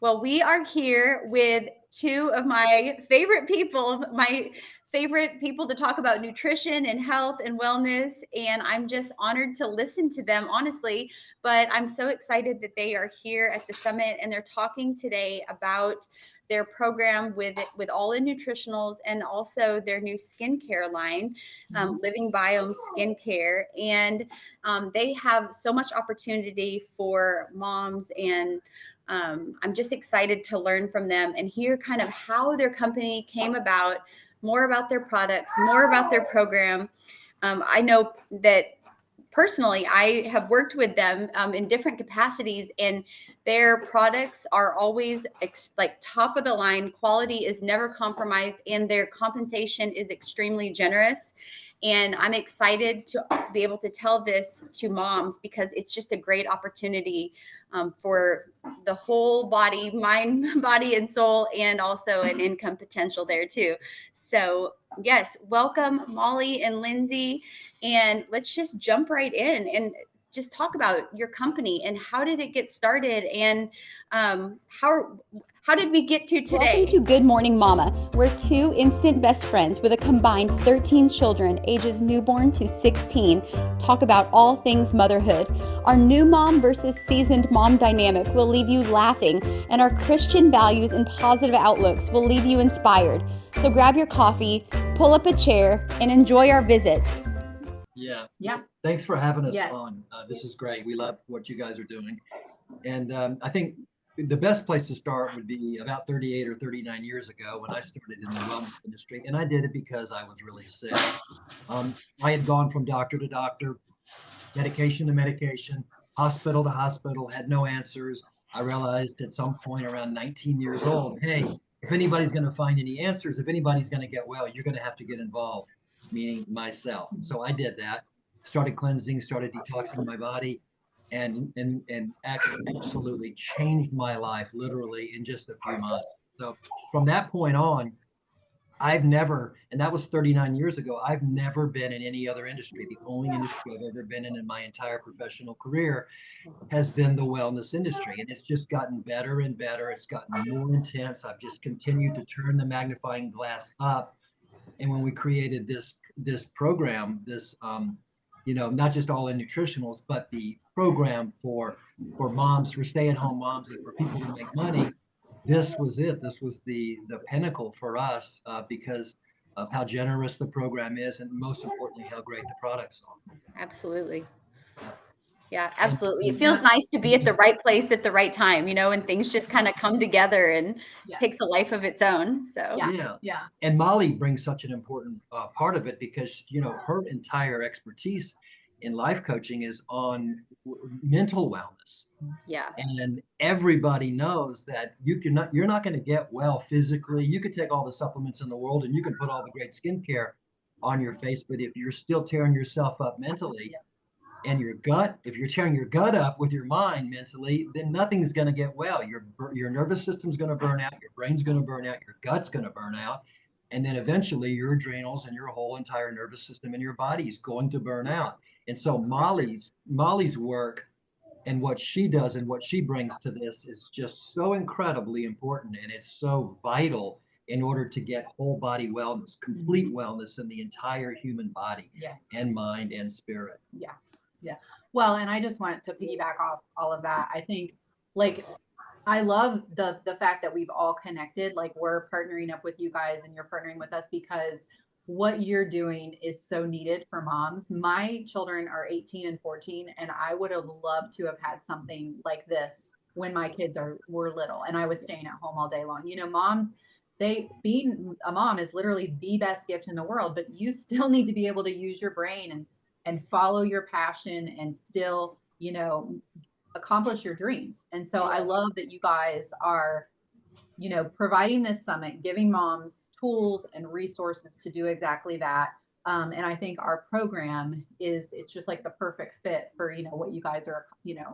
Well, we are here with two of my favorite people to talk about nutrition and health and wellness. And I'm just honored to listen to them, honestly. But I'm so excited that they are here at the summit and they're talking today about their program with All in Nutritionals and also their new skincare line, Living Biome Skincare. And they have so much opportunity for moms and I'm just excited to learn from them and hear kind of how their company came about, more about their products, more about their program. I know that personally, I have worked with them in different capacities, and their products are always like top of the line. Quality is never compromised, and their compensation is extremely generous. And I'm excited to be able to tell this to moms because it's just a great opportunity for the whole body, mind, body, and soul, and also an income potential there too. So, yes, welcome, Molly and Lindsey. And let's just jump right in and just talk about your company and how did it get started and how did we get to today? Welcome to Good Morning Mama. We're two instant best friends with a combined 13 children, ages newborn to 16, talk about all things motherhood. Our new mom versus seasoned mom dynamic will leave you laughing, and our Christian values and positive outlooks will leave you inspired. So grab your coffee, pull up a chair, and enjoy our visit. Yeah. Thanks for having us on. This is great. We love what you guys are doing. And I think the best place to start would be about 38 or 39 years ago when I started in the wellness industry. And I did it because I was really sick. I had gone from doctor to doctor, medication to medication, hospital to hospital, had no answers. I realized at some point around 19 years old, hey, if anybody's going to find any answers, if anybody's going to get well, you're going to have to get involved, meaning myself. So I did that, started cleansing, started detoxing my body, and absolutely changed my life literally in just a few months. So from that point on, I've never, and that was 39 years ago, I've never been in any other industry. The only industry I've ever been in my entire professional career has been the wellness industry. And it's just gotten better and better. It's gotten more intense. I've just continued to turn the magnifying glass up. And when we created this program, not just All in Nutritionals, but the program for moms, for stay-at-home moms, and for people to make money, this was it. This was the pinnacle for us because of how generous the program is, and most importantly, how great the products are. Absolutely. Yeah, absolutely. It feels nice to be at the right place at the right time, and things just kind of come together and takes a life of its own. So yeah. And Molly brings such an important part of it because her entire expertise in life coaching is on mental wellness. Yeah. And everybody knows that you're not going to get well physically. You could take all the supplements in the world and you can put all the great skincare on your face, but if you're still tearing yourself up mentally, and if you're tearing your gut up with your mind mentally, then nothing's going to get well. Your nervous system's going to burn out, your brain's going to burn out, your gut's going to burn out, and then eventually your adrenals and your whole entire nervous system in your body is going to burn out. And so Molly's work and what she does and what she brings to this is just so incredibly important, and it's so vital in order to get whole body wellness, complete wellness in the entire human body and mind and spirit. Yeah. Well, and I just want to piggyback off all of that. I think I love the fact that we've all connected, like we're partnering up with you guys and you're partnering with us because what you're doing is so needed for moms. My children are 18 and 14, and I would have loved to have had something like this when my kids were little and I was staying at home all day long. Moms, being a mom is literally the best gift in the world, but you still need to be able to use your brain and follow your passion and still, accomplish your dreams. And so I love that you guys are, providing this summit, giving moms tools and resources to do exactly that. And I think our program it's just like the perfect fit for, what you guys are,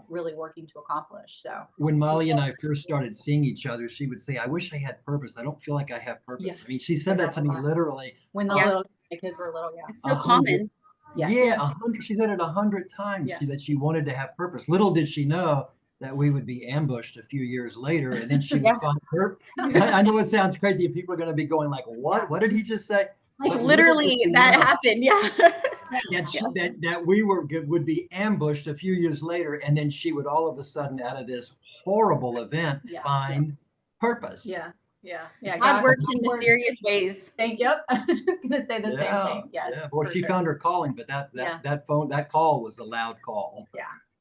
really working to accomplish. So when Molly and I first started seeing each other, she would say, I wish I had purpose. I don't feel like I have purpose. Yeah. I mean, she said that to me literally. When my kids were little. It's so common. Yeah, 100. She said it 100 times that she wanted to have purpose. Little did she know that we would be ambushed a few years later, and then she would find her. I know it sounds crazy, and people are going to be going like, "What? What did he just say?" Like literally, that happened. Yeah. That we would be ambushed a few years later, and then she would all of a sudden, out of this horrible event, find purpose. Yeah. God works in mysterious ways. Yep. I was just gonna say the same thing. Yes. Yeah. Well, she found her calling, but that call was a loud call.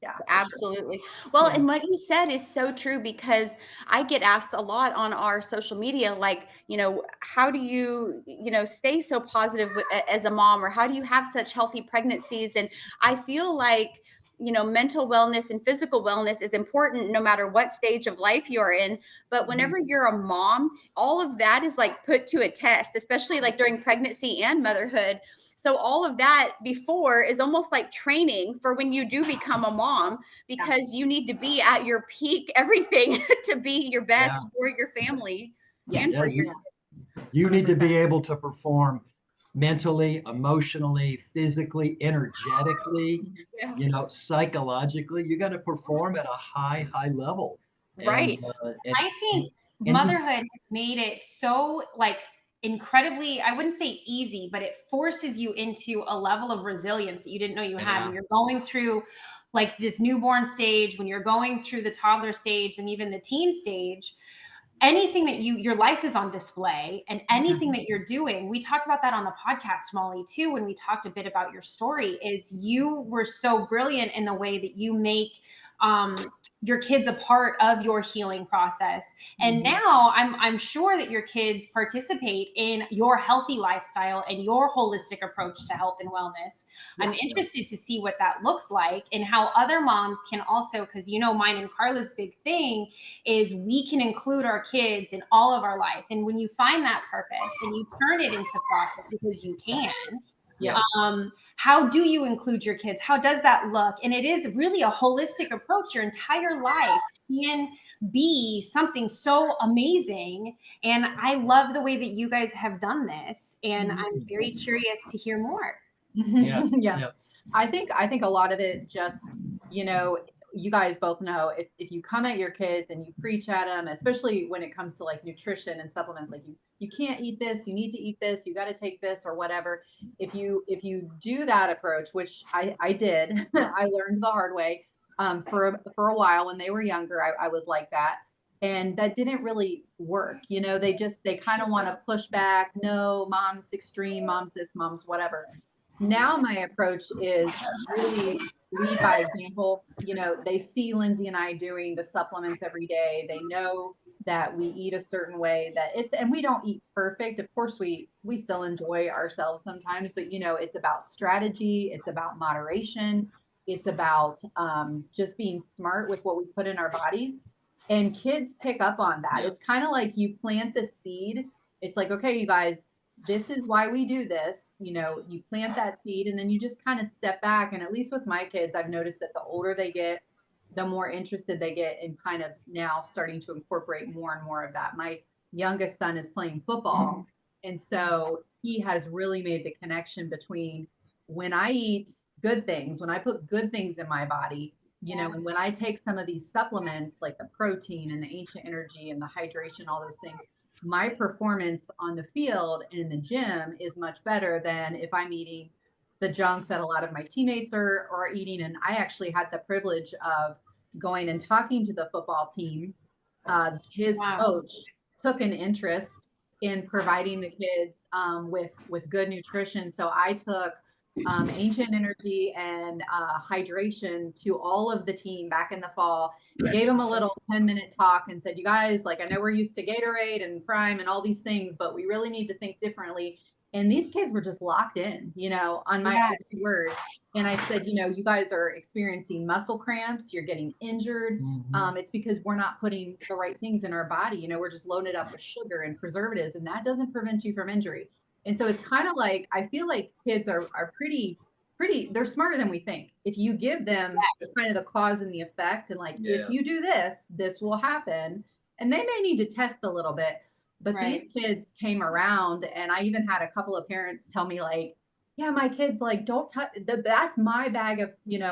Yeah, absolutely. Sure. Well, and what you said is so true, because I get asked a lot on our social media, like, how do you, stay so positive as a mom, or how do you have such healthy pregnancies? And I feel like, mental wellness and physical wellness is important no matter what stage of life you're in. But whenever you're a mom, all of that is like put to a test, especially like during pregnancy and motherhood. So all of that before is almost like training for when you do become a mom, because you need to be at your peak, everything to be your best for your family and for your kids. You need to be able to perform mentally, emotionally, physically, energetically, psychologically. You got to perform at a high level. Right. I think motherhood has made it so incredibly, I wouldn't say easy, but it forces you into a level of resilience that you didn't know you had. When you're going through like this newborn stage, when you're going through the toddler stage and even the teen stage, anything that your life is on display, and anything that you're doing. We talked about that on the podcast, Molly, too, when we talked a bit about your story, is you were so brilliant in the way that you make your kids a part of your healing process. And now I'm sure that your kids participate in your healthy lifestyle and your holistic approach to health and wellness. I'm interested to see what that looks like, and how other moms can also, because mine and Karla's big thing is we can include our kids in all of our life. And when you find that purpose and you turn it into profit, because you can, how do you include your kids? How does that look? And it is really a holistic approach. Your entire life can be something so amazing. And I love the way that you guys have done this. And I'm very curious to hear more. I think a lot of it just, you guys both know, if you come at your kids and you preach at them, especially when it comes to like nutrition and supplements, like you can't eat this, you need to eat this, you got to take this or whatever. If you do that approach, which I did, I learned the hard way. For a while when they were younger, I was like that. And that didn't really work. They kind of want to push back. No, mom's extreme, mom's this, mom's whatever. Now my approach is really lead by example. They see Lindsey and I doing the supplements every day. They know that we eat a certain way, and we don't eat perfect. Of course, we still enjoy ourselves sometimes, but it's about strategy. It's about moderation. It's about just being smart with what we put in our bodies, and kids pick up on that. It's kind of like you plant the seed. It's like, okay, you guys, this is why we do this. You plant that seed, and then you just kind of step back. And at least with my kids, I've noticed that the older they get, the more interested they get in kind of now starting to incorporate more and more of that. My youngest son is playing football. And so he has really made the connection between when I eat good things, when I put good things in my body, and when I take some of these supplements like the protein and the ancient energy and the hydration, all those things, my performance on the field and in the gym is much better than if I'm eating the junk that a lot of my teammates are eating. And I actually had the privilege of going and talking to the football team. His coach took an interest in providing the kids with good nutrition. So I took ancient energy and hydration to all of the team back in the fall. Gave them a little 10-minute talk and said, you guys, like, I know we're used to Gatorade and Prime and all these things, but we really need to think differently. And these kids were just locked in, on my every word. And I said, you guys are experiencing muscle cramps. You're getting injured. It's because we're not putting the right things in our body. We're just loaded up with sugar and preservatives, and that doesn't prevent you from injury. And so it's kind of like, I feel like kids are pretty, they're smarter than we think. If you give them kind of the cause and the effect, and like, if you do this, this will happen. And they may need to test a little bit. But these kids came around, and I even had a couple of parents tell me like, yeah, my kids like, don't touch that's my bag of,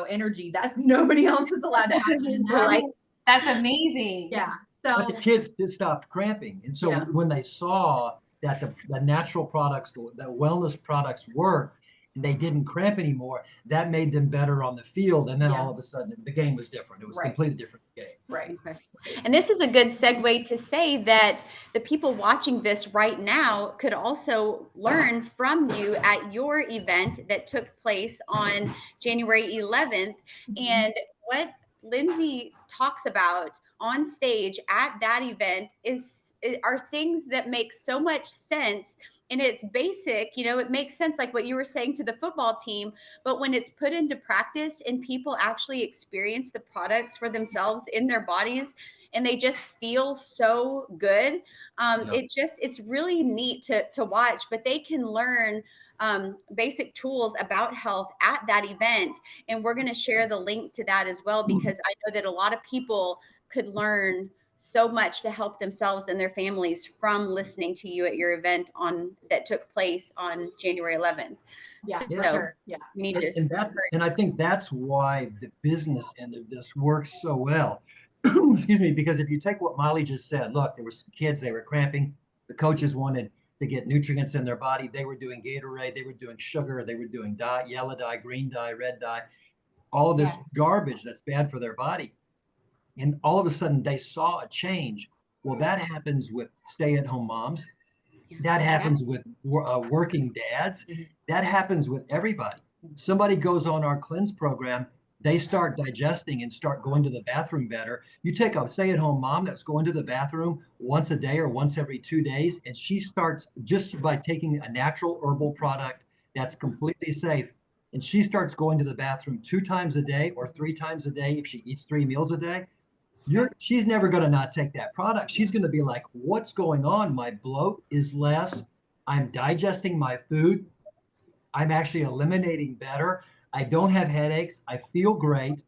energy that nobody else is allowed to have. That's amazing. Yeah. But the kids did stop cramping. And so when they saw that the natural products, the wellness products work, and they didn't cramp anymore, that made them better on the field. And then all of a sudden the game was different. It was a completely different game. Right. And this is a good segue to say that the people watching this right now could also learn from you at your event that took place on January 11th. And what Lindsey talks about on stage at that event are things that make so much sense. And it's basic, it makes sense, like what you were saying to the football team, but when it's put into practice and people actually experience the products for themselves in their bodies, and they just feel so good. It's really neat to watch, but they can learn basic tools about health at that event. And we're going to share the link to that as well, because I know that a lot of people could learn so much to help themselves and their families from listening to you at your event that took place on January 11th. Yeah, so, sure. We need to. And I think that's why the business end of this works so well. Excuse me, because if you take what Molly just said, look, there were some kids, they were cramping. The coaches wanted to get nutrients in their body. They were doing Gatorade, they were doing sugar, they were doing dye, yellow dye, green dye, red dye, all of this garbage that's bad for their body. And all of a sudden they saw a change. Well, that happens with stay-at-home moms. That happens with working dads. That happens with everybody. Somebody goes on our cleanse program, they start digesting and start going to the bathroom better. You take a stay-at-home mom that's going to the bathroom once a day or once every 2 days, and she starts just by taking a natural herbal product that's completely safe, and she starts going to the bathroom 2 times a day or 3 times a day if she eats 3 meals a day. She's never going to not take that product. She's going to be like, what's going on? My bloat is less. I'm digesting my food. I'm actually eliminating better. I don't have headaches. I feel great.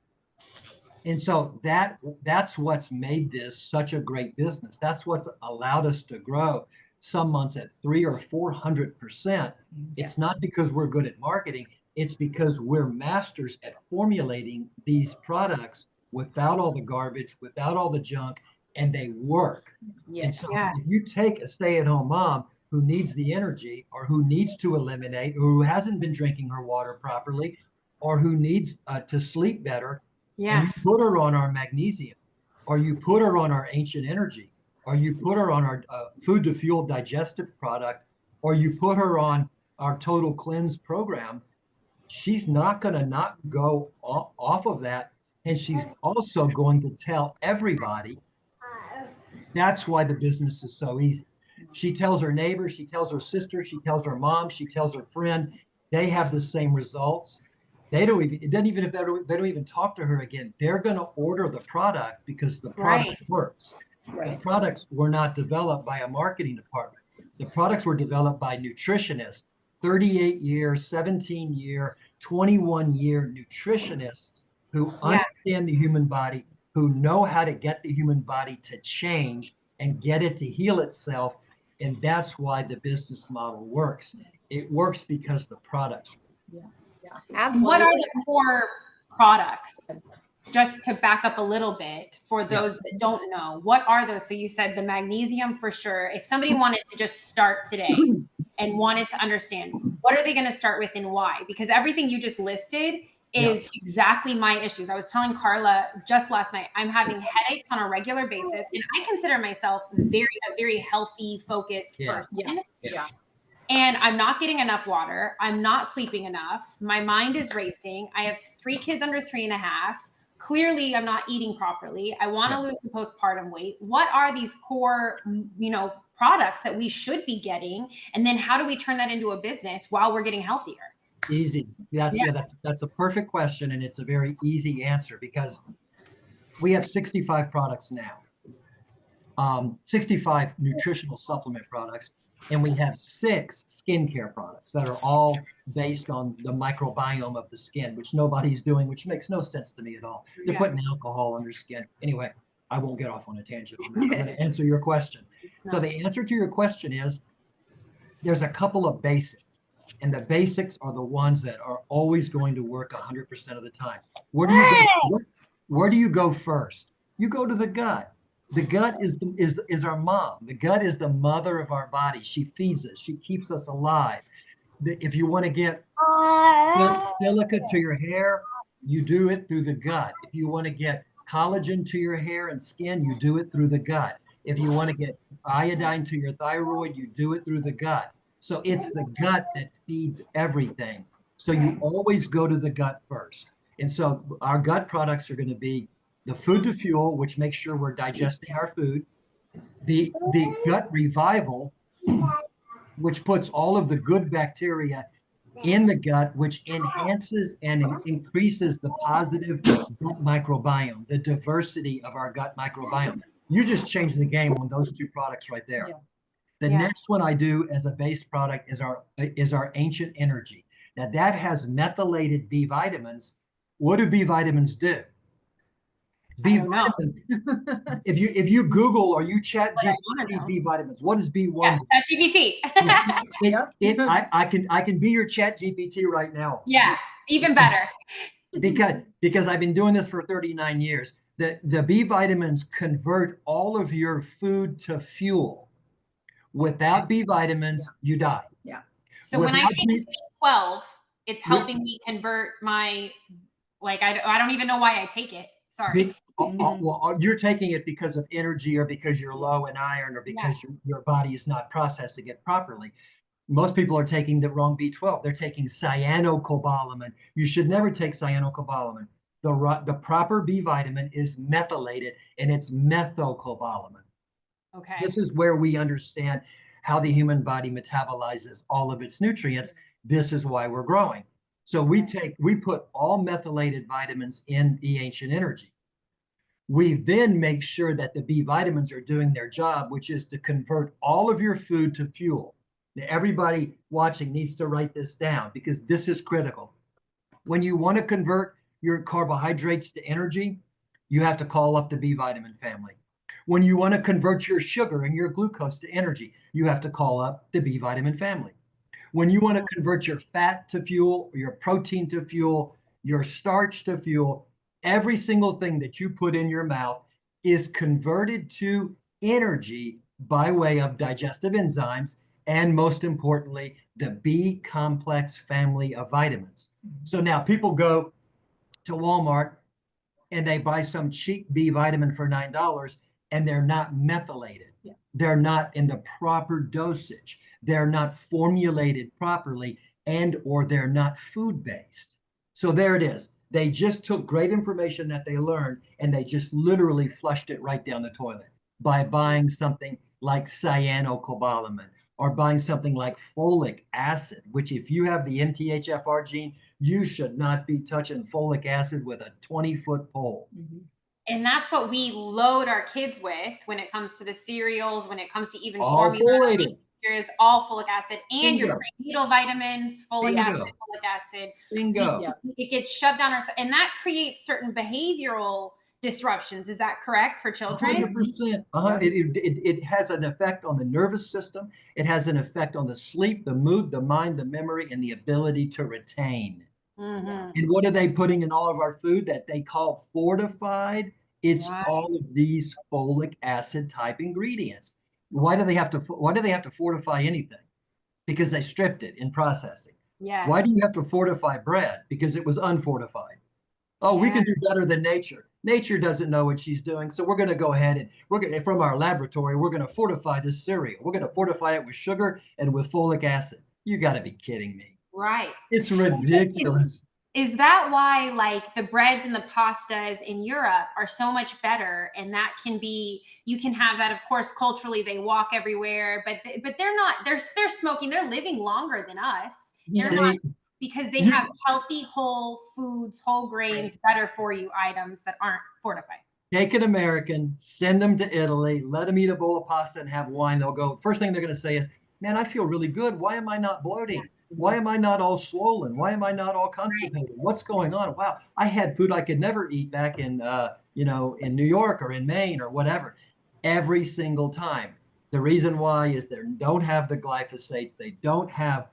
And so that's what's made this such a great business. That's what's allowed us to grow some months at 300 or 400%. It's not because we're good at marketing. It's because we're masters at formulating these products without all the garbage, without all the junk, and they work. And so if you take a stay-at-home mom who needs the energy, or who needs to eliminate, or who hasn't been drinking her water properly, or who needs to sleep better, and you put her on our magnesium, or you put her on our ancient energy, or you put her on our food to fuel digestive product, or you put her on our total cleanse program, she's not going to not go off of that. And she's also going to tell everybody. That's why the business is so easy. She tells her neighbor, she tells her sister, she tells her mom, she tells her friend. They have the same results. They don't even talk to her again. They're going to order the product because the product works. The products were not developed by a marketing department. The products were developed by nutritionists, 38-year, 17-year, 21-year nutritionists who understand the human body, who know how to get the human body to change and get it to heal itself. And that's why the business model works. It works because the products. Absolutely. What are the core products? Just to back up a little bit for those that don't know, what are those? So you said the magnesium for sure. If somebody wanted to just start today and wanted to understand, what are they going to start with and why? Because everything you just listed is exactly my issues. I was telling Karla just last night, I'm having headaches on a regular basis, and I consider myself a very healthy, focused person. And I'm not getting enough water. I'm not sleeping enough. My mind is racing. I have 3 kids under 3.5. Clearly, I'm not eating properly. I want to lose the postpartum weight. What are these core, products that we should be getting? And then how do we turn that into a business while we're getting healthier? Easy. That's a perfect question. And it's a very easy answer because we have 65 products now, 65 nutritional supplement products. And we have 6 skincare products that are all based on the microbiome of the skin, which nobody's doing, which makes no sense to me at all. They're putting alcohol under skin. Anyway, I won't get off on a tangent. I'm going to answer your question. So the answer to your question is there's a couple of basics. And the basics are the ones that are always going to work 100% of the time. Where do you go first? You go to the gut. The gut is our mom. The gut is the mother of our body. She feeds us. She keeps us alive. If you want to get silica to your hair, you do it through the gut. If you want to get collagen to your hair and skin, you do it through the gut. If you want to get iodine to your thyroid, you do it through the gut. So it's the gut that feeds everything. So you always go to the gut first. And so our gut products are going to be the food to fuel, which makes sure we're digesting our food, the gut revival, which puts all of the good bacteria in the gut, which enhances and increases the positive gut microbiome, the diversity of our gut microbiome. You just changed the game on those two products right there. Yeah. The next one I do as a base product is our Ancient Energy. Now that has methylated B vitamins. What do B vitamins do? B vitamins. if you Google or you chat GPT B vitamins, what is B1? Yeah, ChatGPT. I can be your chat GPT right now. Yeah, even better. because I've been doing this for 39 years. The B vitamins convert all of your food to fuel. Without B vitamins, you die. Yeah. So when I take B12, it's helping me convert my, I don't even know why I take it. Sorry. Well, you're taking it because of energy or because you're low in iron or because your body is not processing it properly. Most people are taking the wrong B12. They're taking cyanocobalamin. You should never take cyanocobalamin. The proper B vitamin is methylated, and it's methylcobalamin. Okay. This is where we understand how the human body metabolizes all of its nutrients. This is why we're growing. So we put all methylated vitamins in the Ancient Energy. We then make sure that the B vitamins are doing their job, which is to convert all of your food to fuel. Now, everybody watching needs to write this down because this is critical. When you want to convert your carbohydrates to energy, you have to call up the B vitamin family. When you want to convert your sugar and your glucose to energy, you have to call up the B vitamin family. When you want to convert your fat to fuel, your protein to fuel, your starch to fuel, every single thing that you put in your mouth is converted to energy by way of digestive enzymes and, most importantly, the B complex family of vitamins. So now people go to Walmart and they buy some cheap B vitamin for $9 and they're not methylated. Yeah. They're not in the proper dosage. They're not formulated properly or they're not food-based. So there it is. They just took great information that they learned and they just literally flushed it right down the toilet by buying something like cyanocobalamin or buying something like folic acid, which if you have the MTHFR gene, you should not be touching folic acid with a 20-foot pole. Mm-hmm. And that's what we load our kids with when it comes to the cereals, when it comes to even formula. There's all folic acid and your prenatal vitamins, folic acid. Bingo. It gets shoved down our, and that creates certain behavioral disruptions. Is that correct for children? 100%. It has an effect on the nervous system. It has an effect on the sleep, the mood, the mind, the memory, and the ability to retain. Mm-hmm. And what are they putting in all of our food that they call fortified? It's all of these folic acid type ingredients. Why do they have to fortify anything? Because they stripped it in processing. Yeah. Why do you have to fortify bread? Because it was unfortified. Oh, we can do better than nature. Nature doesn't know what she's doing. So we're going to go ahead and from our laboratory, we're going to fortify this cereal. We're going to fortify it with sugar and with folic acid. You got to be kidding me. Right. It's ridiculous. Is that why like the breads and the pastas in Europe are so much better? And that can be, you can have that, of course, culturally they walk everywhere, but they're not, they're smoking, they're living longer than us. They're not, because they have healthy whole foods, whole grains, better for you items that aren't fortified. Take an American, send them to Italy, let them eat a bowl of pasta and have wine. They'll go, first thing they're going to say is, man, I feel really good. Why am I not bloating? Yeah. Why am I not all swollen? Why am I not all constipated? What's going on? Wow, I had food I could never eat back in, in New York or in Maine or whatever. Every single time. The reason why is they don't have the glyphosates. They don't have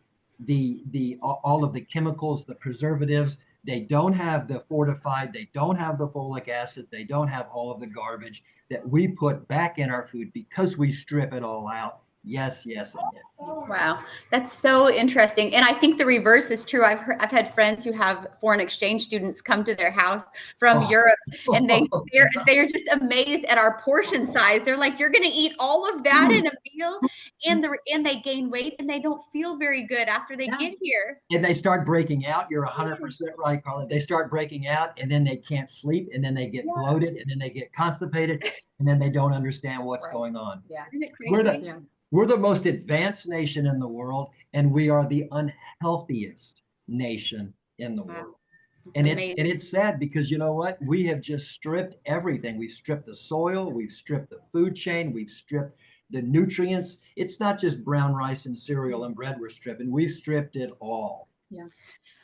all of the chemicals, the preservatives They don't have the fortified, they don't have the folic acid, they don't have all of the garbage that we put back in our food because we strip it all out. Yes, yes, and yes. Wow, that's so interesting. And I think the reverse is true. I've had friends who have foreign exchange students come to their house from Europe, and they're just amazed at our portion size. They're like, "You're going to eat all of that in a meal," and they gain weight and they don't feel very good after they get here. And they start breaking out. You're 100% right, Karla. They start breaking out, and then they can't sleep, and then they get bloated, and then they get constipated, and then they don't understand what's going on. Yeah, isn't it crazy? We're the most advanced nation in the world, and we are the unhealthiest nation in the world. And it's sad because you know what? We have just stripped everything. We've stripped the soil, we've stripped the food chain, we've stripped the nutrients. It's not just brown rice and cereal and bread we're stripping. We've stripped it all. Yeah.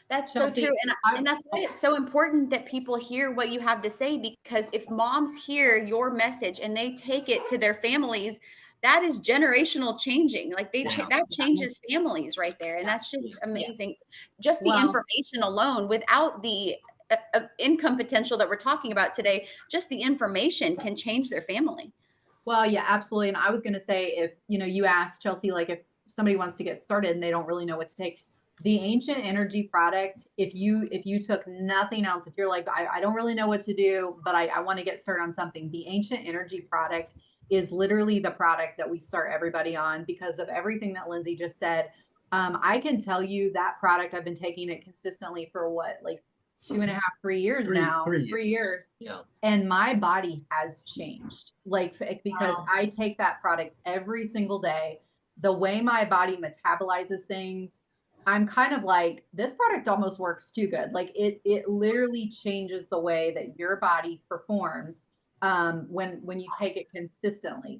That's so true. And that's why it's so important that people hear what you have to say, because if moms hear your message and they take it to their families, that is generational changing. Like that changes families right there. And that's just amazing. Just the information alone, without the income potential that we're talking about today, just the information can change their family. Well, yeah, absolutely. And I was going to say, if, you asked Chelsea, like if somebody wants to get started and they don't really know what to take, the Ancient Energy product, if you took nothing else, if you're like, I don't really know what to do, but I want to get started on something, the Ancient Energy product is literally the product that we start everybody on because of everything that Lindsey just said. I can tell you that product, I've been taking it consistently for like 2.5, 3 years now, 3 years. Yeah. And my body has changed because I take that product every single day. The way my body metabolizes things, I'm kind of like, this product almost works too good. Like it literally changes the way that your body performs when you take it consistently,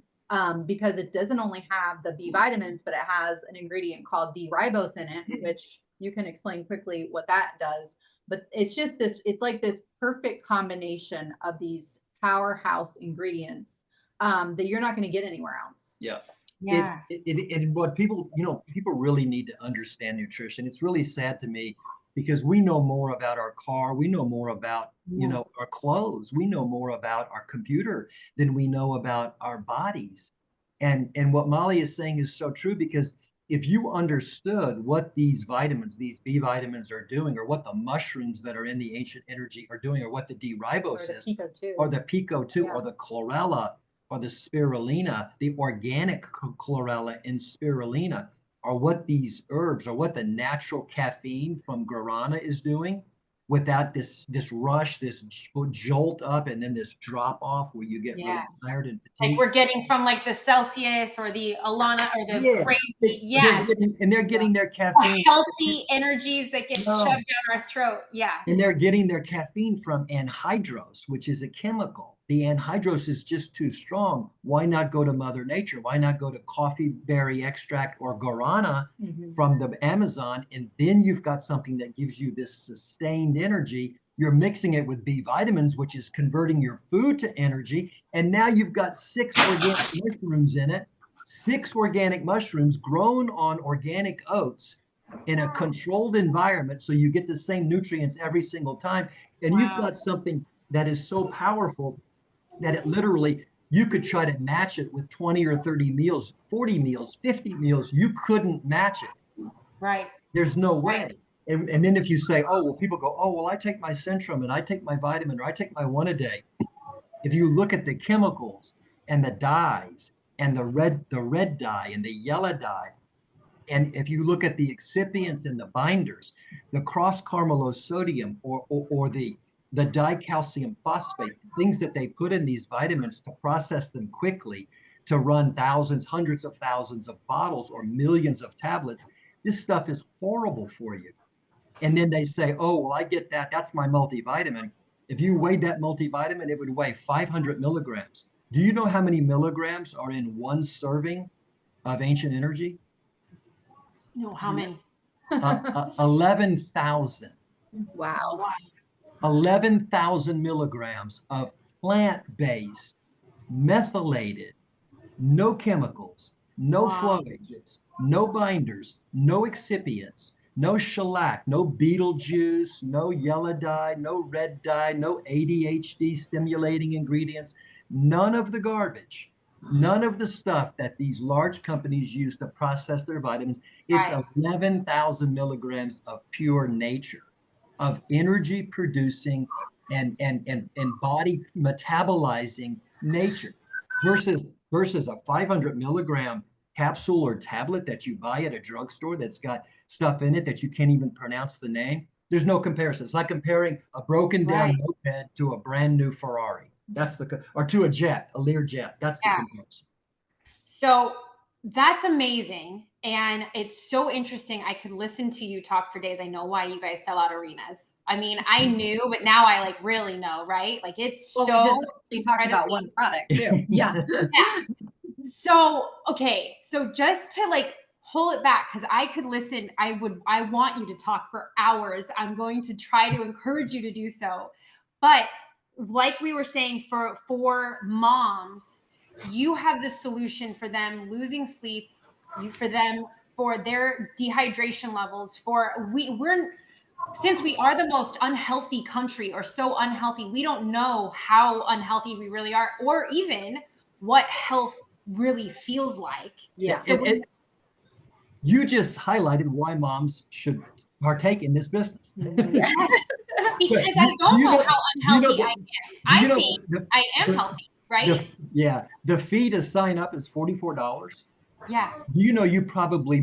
because it doesn't only have the B vitamins, but it has an ingredient called D-ribose in it, which you can explain quickly what that does. But it's just it's like this perfect combination of these powerhouse ingredients that you're not going to get anywhere else. Yeah. Yeah. And what people really need to understand nutrition. It's really sad to me because we know more about our car. We know more about, our clothes. We know more about our computer than we know about our bodies. And what Molly is saying is so true, because if you understood what these vitamins, these B vitamins are doing, or what the mushrooms that are in the Ancient Energy are doing, or what the D-ribose is, or the pico-2, or the chlorella, or the spirulina, the organic chlorella and spirulina, or what these herbs, or what the natural caffeine from guarana is doing, without this rush, this jolt up, and then this drop off where you get really tired and fatigued. Like we're getting from like the Celsius or the Alana or the crazy, and they're getting their caffeine. Healthy energies that get shoved down our throat. Yeah. And they're getting their caffeine from anhydrous, which is a chemical. The anhydrous is just too strong. Why not go to Mother Nature? Why not go to coffee berry extract or guarana from the Amazon? And then you've got something that gives you this sustained energy. You're mixing it with B vitamins, which is converting your food to energy. And now you've got 6 organic mushrooms in it, 6 organic mushrooms grown on organic oats in a controlled environment. So you get the same nutrients every single time. And you've got something that is so powerful that it literally, you could try to match it with 20 or 30 meals, 40 meals, 50 meals. You couldn't match it. Right. There's no way. And then if you say, oh, well, people go, oh, well, I take my Centrum and I take my vitamin, or I take my 1 a day. If you look at the chemicals and the dyes and the red dye and the yellow dye, and if you look at the excipients and the binders, the cross-carmylose sodium or the dicalcium phosphate, things that they put in these vitamins to process them quickly, to run thousands, hundreds of thousands of bottles or millions of tablets, this stuff is horrible for you. And then they say, oh, well, I get that. That's my multivitamin. If you weighed that multivitamin, it would weigh 500 milligrams. Do you know how many milligrams are in 1 serving of Ancient Energy? No, how many? 11,000. Wow. 11,000 milligrams of plant-based, methylated, no chemicals, no flow agents, no binders, no excipients, no shellac, no beetle juice, no yellow dye, no red dye, no ADHD stimulating ingredients, none of the garbage, none of the stuff that these large companies use to process their vitamins. It's 11,000 milligrams of pure nature, of energy producing and body metabolizing nature versus a 500 milligram capsule or tablet that you buy at a drugstore that's got stuff in it that you can't even pronounce the name. There's no comparison. It's like comparing a broken down moped to a brand new Ferrari. Or to a jet, a Learjet. That's the comparison. So that's amazing. And it's so interesting. I could listen to you talk for days. I know why you guys sell out arenas. I mean, I knew, but now I like really know, right? Like it's you talked about one product too. Yeah. So, okay. So just to like pull it back, because I could listen, I want you to talk for hours. I'm going to try to encourage you to do so. But like we were saying, for moms, you have the solution for them losing sleep, for their dehydration levels, since we are the most unhealthy country, or so unhealthy, we don't know how unhealthy we really are, or even what health really feels like. Yeah. So you just highlighted why moms should partake in this business. Yes. Because I don't know how unhealthy I am. I think I am healthy, right? The fee to sign up is $44. Yeah. You probably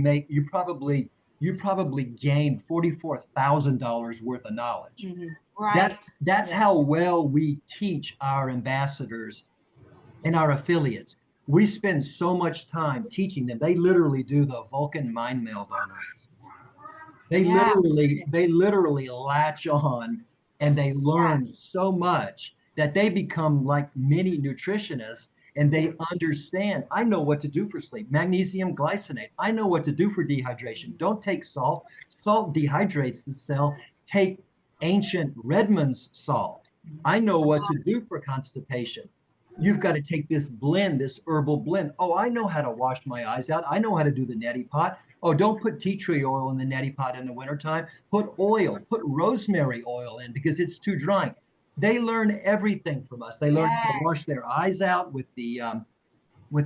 gain $44,000 worth of knowledge. Mm-hmm. Right. That's how well we teach our ambassadors and our affiliates. We spend so much time teaching them. They literally do the Vulcan mind meld on us. They literally latch on, and they learn so much that they become like mini nutritionists, and they understand. I know what to do for sleep. Magnesium glycinate. I know what to do for dehydration. Don't take salt. Salt dehydrates the cell. Take ancient Redmond's salt. I know what to do for constipation. You've got to take this blend, this herbal blend. Oh, I know how to wash my eyes out. I know how to do the neti pot. Oh, don't put tea tree oil in the neti pot in the wintertime. Put rosemary oil in because it's too drying. They learn everything from us. They learn how to wash their eyes out with the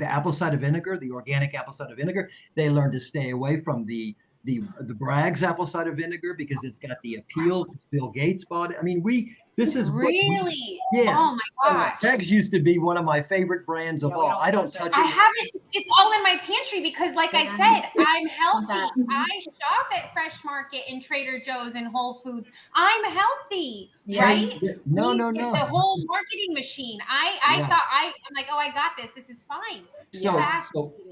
apple cider vinegar, the organic apple cider vinegar. They learn to stay away from the Bragg's apple cider vinegar because it's got the appeal. Bill Gates bought it. I mean, this is really, yeah. Oh my gosh. Bragg's used to be one of my favorite brands of all. I don't touch it. I have it. It's all in my pantry because, like I said, I'm healthy. I shop at Fresh Market and Trader Joe's and Whole Foods. I'm healthy, right? No. The whole marketing machine. I'm like, oh, I got this. This is fine.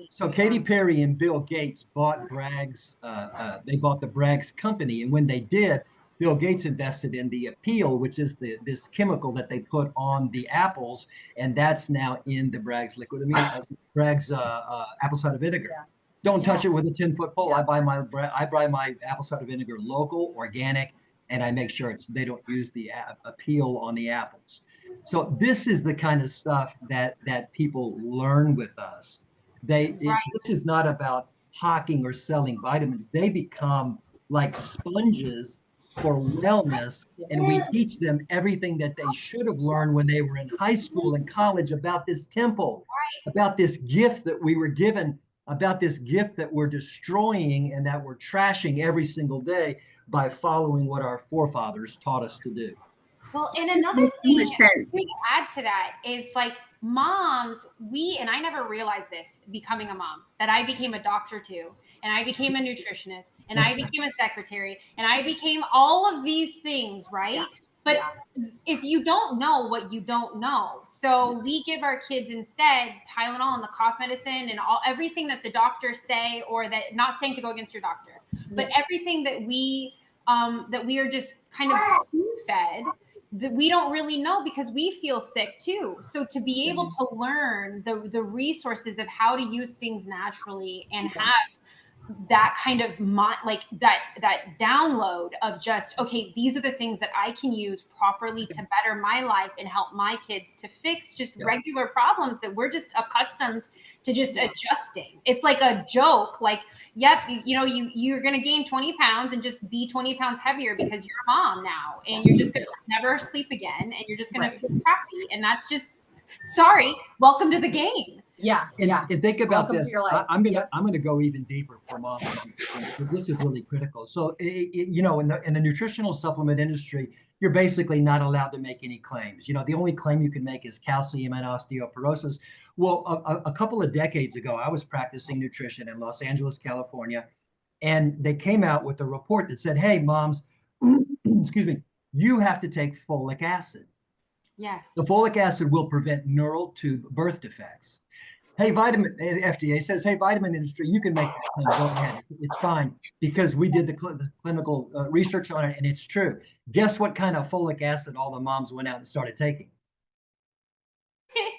So Katy Perry and Bill Gates bought Bragg's. They bought the Bragg's company, and when they did, Bill Gates invested in the Appeal, which is this chemical that they put on the apples, and that's now in the Bragg's liquid. Bragg's apple cider vinegar. Yeah. Don't touch it with a 10-foot pole. I buy my apple cider vinegar local, organic, and I make sure they don't use the Appeal on the apples. So this is the kind of stuff that people learn with us. This is not about hawking or selling vitamins. They become like sponges for wellness, and we teach them everything that they should have learned when they were in high school and college about this temple, about this gift that we were given, about this gift that we're destroying and that we're trashing every single day by following what our forefathers taught us to do. Well, and another thing to add to that is like moms, and I never realized this becoming a mom, that I became a doctor too, and I became a nutritionist, and I became a secretary, and I became all of these things, right? Yeah. But if you don't know what you don't know, so we give our kids instead Tylenol and the cough medicine and everything that the doctors say, or that, not saying to go against your doctor, but everything that we are just kind of fed, that we don't really know because we feel sick too. So to be able to learn the resources of how to use things naturally and have that kind of like that download of just, okay, these are the things that I can use properly to better my life and help my kids to fix just regular problems that we're just accustomed to just adjusting. It's like a joke, like, yep, you're going to gain 20 pounds and just be 20 pounds heavier because you're a mom now, and you're just going to never sleep again, and you're just going to feel crappy. And that's just, sorry, welcome to the game. And think about this. I'm gonna go even deeper for moms because this is really critical. So in the nutritional supplement industry, you're basically not allowed to make any claims. The only claim you can make is calcium and osteoporosis. Well, a couple of decades ago, I was practicing nutrition in Los Angeles, California, and they came out with a report that said, "Hey, moms, excuse me, you have to take folic acid. Yeah, the folic acid will prevent neural tube birth defects." Hey, FDA says, hey, vitamin industry, you can make that claim. Go ahead. It's fine because we did the clinical research on it, and it's true. Guess what kind of folic acid all the moms went out and started taking?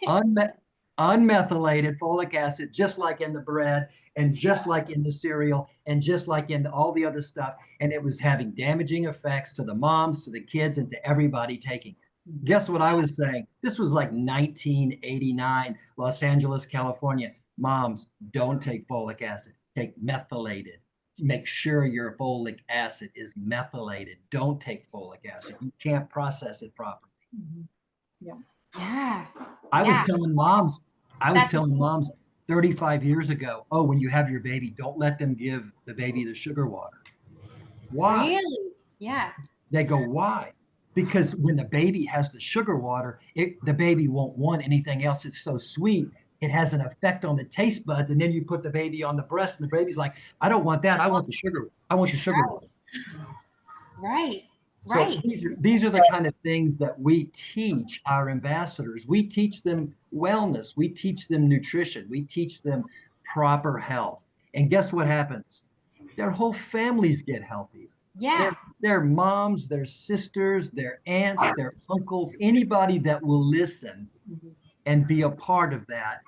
Unmethylated folic acid, just like in the bread and just like in the cereal and just like in all the other stuff. And it was having damaging effects to the moms, to the kids, and to everybody taking it. Guess what I was saying? This was like 1989, Los Angeles, California. Moms, don't take folic acid. Take methylated. Make sure your folic acid is methylated. Don't take folic acid. You can't process it properly. I was telling moms 35 years ago, oh, when you have your baby, don't let them give the baby the sugar water. Why? Really? Yeah. They go, why? Because when the baby has the sugar water, the baby won't want anything else. It's so sweet. It has an effect on the taste buds. And then you put the baby on the breast and the baby's like, I don't want that. I want the sugar. I want the sugar water. Right. So these are the kind of things that we teach our ambassadors. We teach them wellness. We teach them nutrition. We teach them proper health. And guess what happens? Their whole families get healthier. Yeah. Their moms, their sisters, their aunts, their uncles, anybody that will listen and be a part of that,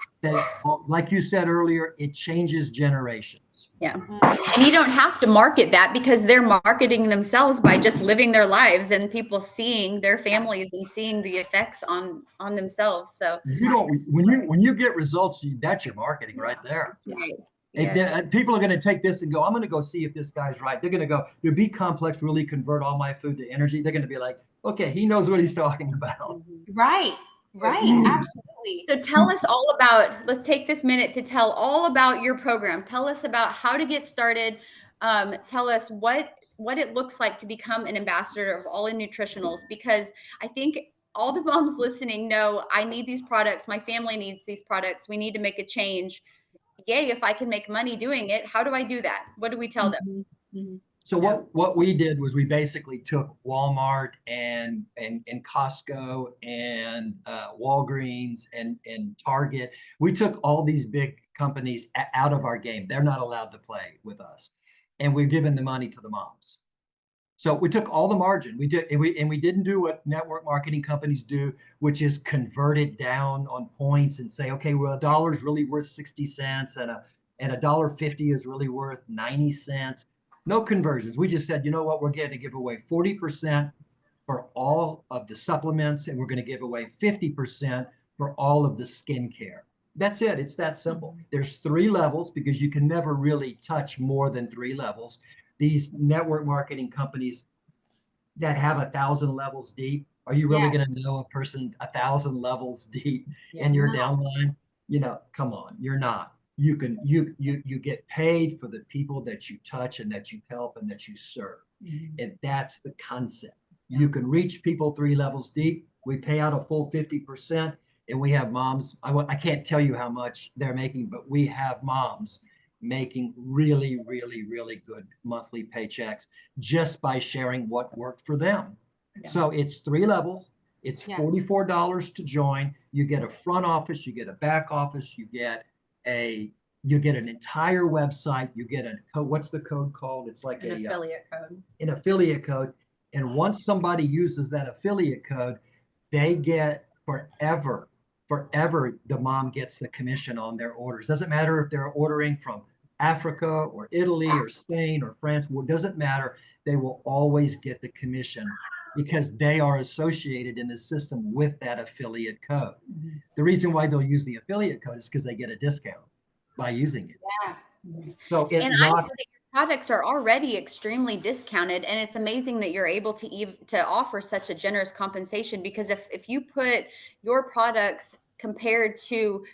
like you said earlier, it changes generations. Yeah. And you don't have to market that because they're marketing themselves by just living their lives and people seeing their families and seeing the effects on themselves. So when you get results, that's your marketing right there. Right. Yes. People are going to take this and go, I'm going to go see if this guy's right. They're going to go, your B complex really convert all my food to energy. They're going to be like, okay, he knows what he's talking about. Right. Absolutely. So tell us all about, let's take this minute to tell all about your program. Tell us about how to get started. Tell us what it looks like to become an ambassador of All In Nutritionals, because I think all the moms listening know I need these products. My family needs these products. We need to make a change. Yay, if I can make money doing it, how do I do that? What do we tell them? So what we did was we basically took Walmart and Costco and Walgreens and Target. We took all these big companies out of our game. They're not allowed to play with us, and we're giving the money to the moms. So we took all the margin. We didn't do what network marketing companies do, which is convert it down on points and say, okay, well, $1 is really worth 60 cents and $1.50 is really worth 90 cents. No conversions. We just said, you know what, we're going to give away 40% for all of the supplements, and we're going to give away 50% for all of the skincare. That's it. It's that simple. There's 3 levels because you can never really touch more than 3 levels. These network marketing companies that have 1,000 levels deep, are you really going to know a person 1,000 levels deep in your downline? Come on, you're not. You get paid for the people that you touch and that you help and that you serve. And that's the concept. You can reach people 3 levels deep. We pay out a full 50%, and we have moms. I can't tell you how much they're making, but we have moms making really, really, really good monthly paychecks just by sharing what worked for them. So it's 3 levels. It's $44 to join. You get a front office, you get a back office, you get an entire website. You get what's the code called? It's like an affiliate code. An affiliate code. And once somebody uses that affiliate code, they get forever, the mom gets the commission on their orders. Doesn't matter if they're ordering from Africa or Italy or Spain or France, it doesn't matter. They will always get the commission because they are associated in the system with that affiliate code. Mm-hmm. The reason why they'll use the affiliate code is because they get a discount by using it. Yeah. So it and I know that your products are already extremely discounted, and it's amazing that you're able to offer such a generous compensation, because if you put your products compared to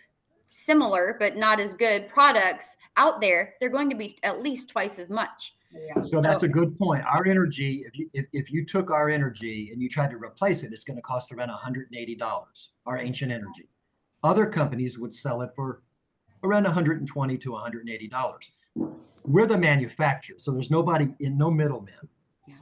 similar but not as good products out there, they're going to be at least twice as much. Yeah. So that's a good point. Our energy, if you took our energy and you tried to replace it, it's going to cost around $180, our ancient energy. Other companies would sell it for around $120 to $180. We're the manufacturer, so there's no middleman. Yeah.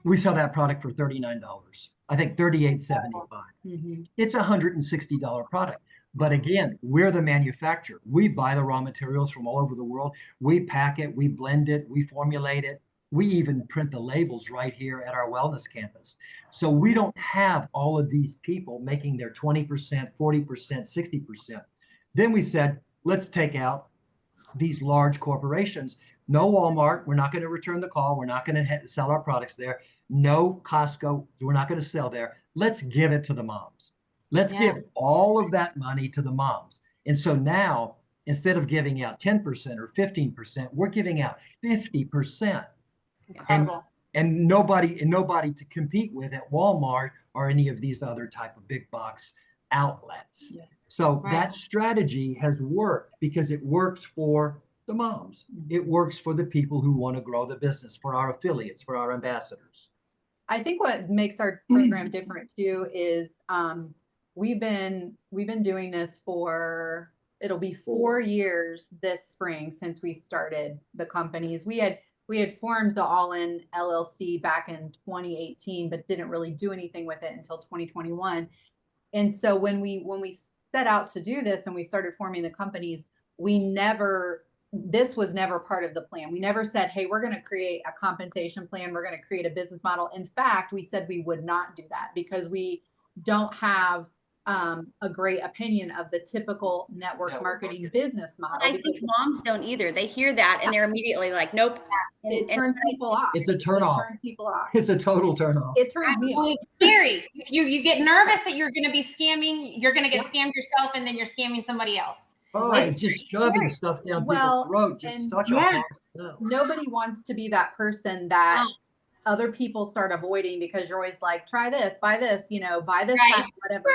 We sell that product for $39. I think $38.75. Mm-hmm. It's a $160 product. But again, we're the manufacturer. We buy the raw materials from all over the world. We pack it, we blend it, we formulate it. We even print the labels right here at our wellness campus. So we don't have all of these people making their 20%, 40%, 60%. Then we said, let's take out these large corporations. No Walmart, we're not going to return the call. We're not going to sell our products there. No Costco, we're not going to sell there. Let's give it to the moms. Let's give all of that money to the moms. And so now, instead of giving out 10% or 15%, we're giving out 50%. And nobody to compete with at Walmart or any of these other type of big box outlets. Yeah. So that strategy has worked because it works for the moms. It works for the people who want to grow the business, for our affiliates, for our ambassadors. I think what makes our program different too is we've been doing this for, it'll be 4 years this spring since we started the companies. We had formed the All In LLC back in 2018, but didn't really do anything with it until 2021. And so when we set out to do this and we started forming the companies, this was never part of the plan. We never said, hey, we're going to create a compensation plan. We're going to create a business model. In fact, we said we would not do that because we don't have a great opinion of the typical network marketing business model. I think moms don't either. They hear that and they're immediately like, nope. It turns people off. It's a turn off. It turns people off. It's a total turn off. It turns me off. It's scary. If you get nervous that you're going to be scamming, you're going to get scammed yourself, and then you're scamming somebody else. Oh, it's just shoving stuff down people's throat. Just such a nobody wants to be that person that other people start avoiding because you're always like, try this, buy this, buy this, whatever.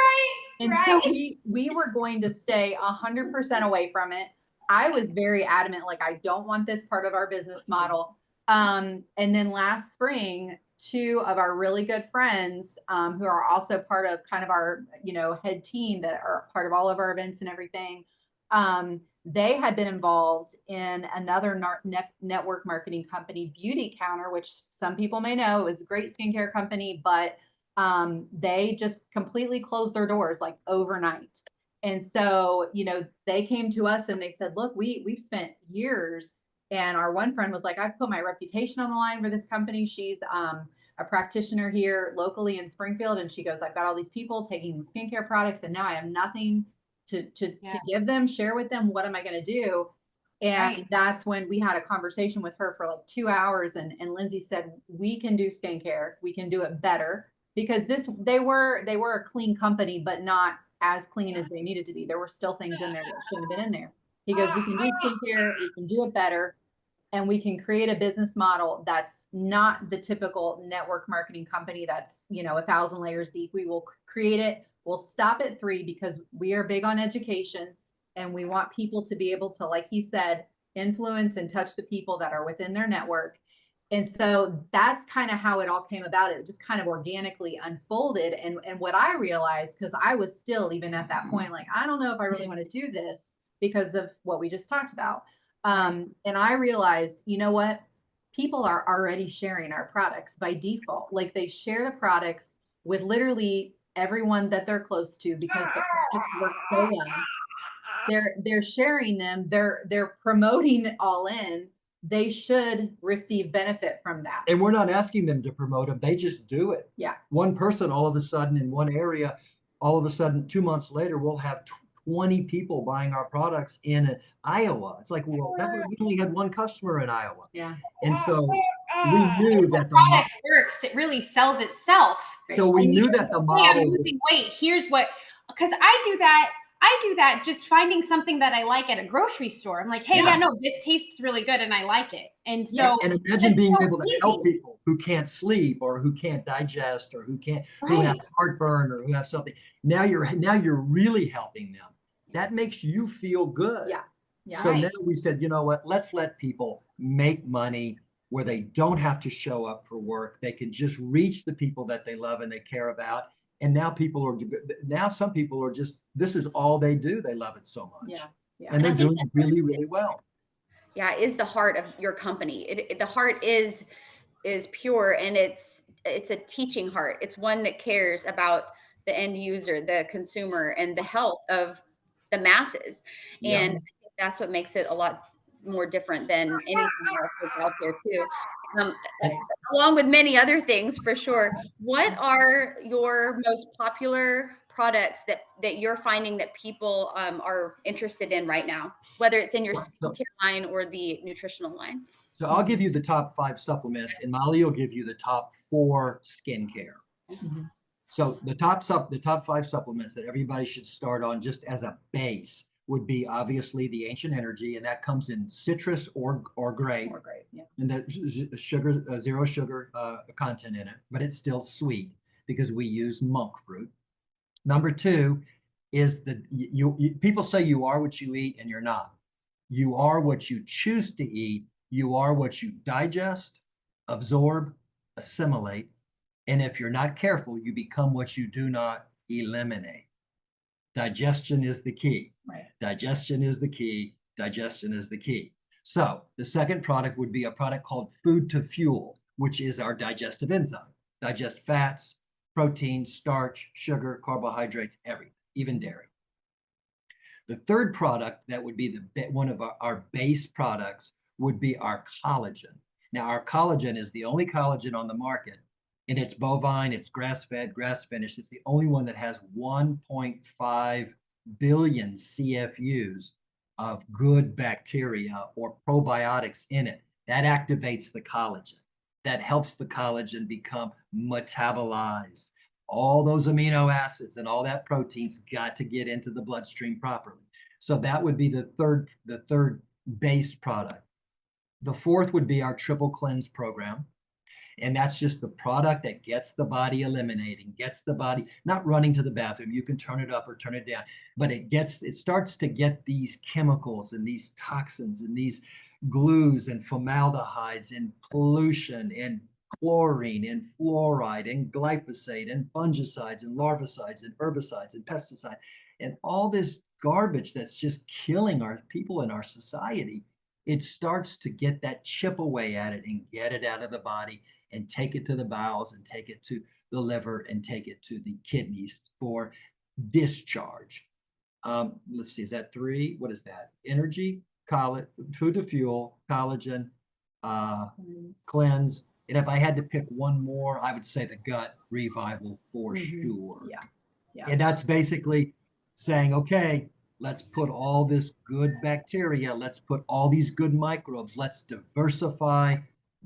And so we were going to stay 100% away from it. I was very adamant, like, I don't want this part of our business model. And then last spring, 2 of our really good friends, who are also part of kind of our, head team that are part of all of our events and everything, they had been involved in another network marketing company, Beauty Counter, which some people may know is a great skincare company, but they just completely closed their doors like overnight. And so, they came to us and they said, look, we've spent years. And our one friend was like, I've put my reputation on the line for this company. She's a practitioner here locally in Springfield. And she goes, I've got all these people taking skincare products and now I have nothing to give them, share with them. What am I going to do? And that's when we had a conversation with her for like 2 hours. And Lindsey said, we can do skincare. We can do it better because they were a clean company, but not as clean as they needed to be. There were still things in there that shouldn't have been in there. He goes, we can do skincare. We can do it better. And we can create a business model that's not the typical network marketing company that's, 1,000 layers deep. We will create it. We'll stop at 3 because we are big on education and we want people to be able to, like he said, influence and touch the people that are within their network. And so that's kind of how it all came about. It just kind of organically unfolded. And what I realized, because I was still even at that point, like, I don't know if I really want to do this because of what we just talked about. And I realized, you know what? People are already sharing our products by default. Like they share the products with literally everyone that they're close to because the products work so well. They're sharing them. They're promoting All In. They should receive benefit from that. And we're not asking them to promote them. They just do it. Yeah. One person all of a sudden in one area, all of a sudden 2 months later, we'll have 20 people buying our products in Iowa. It's like, well, we only had one customer in Iowa. Yeah. And so we knew that the product works. It really sells itself. So we knew that the model. I'm losing weight. Here's what, because I do that just finding something that I like at a grocery store. I'm like, hey, yeah, no, this tastes really good and I like it. And so, and imagine being able to help people who can't sleep or who can't digest or who have heartburn or who have something. Now you're really helping them. That makes you feel good. Yeah. So now we said, you know what? Let's let people make money where they don't have to show up for work. They can just reach the people that they love and they care about. And now some people are just, this is all they do. They love it so much. Yeah. And they're doing really, really well. Yeah, it is the heart of your company. The heart is pure, and it's a teaching heart. It's one that cares about the end user, the consumer, and the health of the masses. And I think that's what makes it a lot more different than anything else that's out there too. Along with many other things, for sure. What are your most popular products that you're finding that people are interested in right now, whether it's in your skincare line or the nutritional line? So I'll give you the top 5 supplements, and Molly will give you the top 4 skincare. Mm-hmm. So the top 5 supplements that everybody should start on just as a base would be obviously the Ancient Energy, and that comes in citrus or grape. And that sugar, 0 sugar content in it, but it's still sweet because we use monk fruit. Number 2 is people say you are what you eat, and you're not. You are what you choose to eat. You are what you digest, absorb, assimilate. And if you're not careful, you become what you do not eliminate. Digestion is the key. Digestion is the key. Digestion is the key. So the second product would be a product called Food to Fuel, which is our digestive enzyme. Digest fats, protein, starch, sugar, carbohydrates, everything, even dairy. The third product that would be one of our base products would be our collagen. Now, our collagen is the only collagen on the market, and it's bovine, it's grass-fed, grass-finished. It's the only one that has 1.5 billion CFUs of good bacteria or probiotics in it. That activates the collagen. That helps the collagen become metabolized. All those amino acids and all that protein's got to get into the bloodstream properly. So that would be the third base product. The fourth would be our Triple Cleanse program. And that's just the product that gets the body eliminating, gets the body not running to the bathroom. You can turn it up or turn it down, but it starts to get these chemicals and these toxins and these glues and formaldehydes and pollution and chlorine and fluoride and glyphosate and fungicides and larvicides and herbicides and pesticides and all this garbage that's just killing our people in our society. It starts to get that chip away at it and get it out of the body and take it to the bowels and take it to the liver and take it to the kidneys for discharge. Let's see, is that 3? What is that? Energy, Food to Fuel, collagen, cleanse. And if I had to pick one more, I would say the gut revival for sure. Yeah. And that's basically saying, okay, let's put all this good bacteria, let's put all these good microbes, let's diversify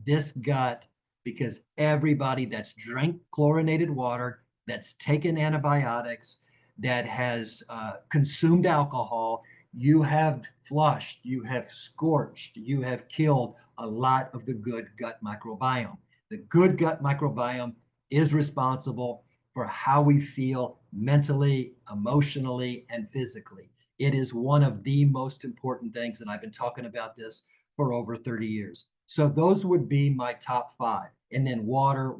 this gut, because everybody that's drank chlorinated water, that's taken antibiotics, that has consumed alcohol, you have flushed, you have scorched, you have killed a lot of the good gut microbiome. The good gut microbiome is responsible for how we feel mentally, emotionally, and physically. It is one of the most important things, and I've been talking about this for over 30 years. So those would be my top 5. And then water.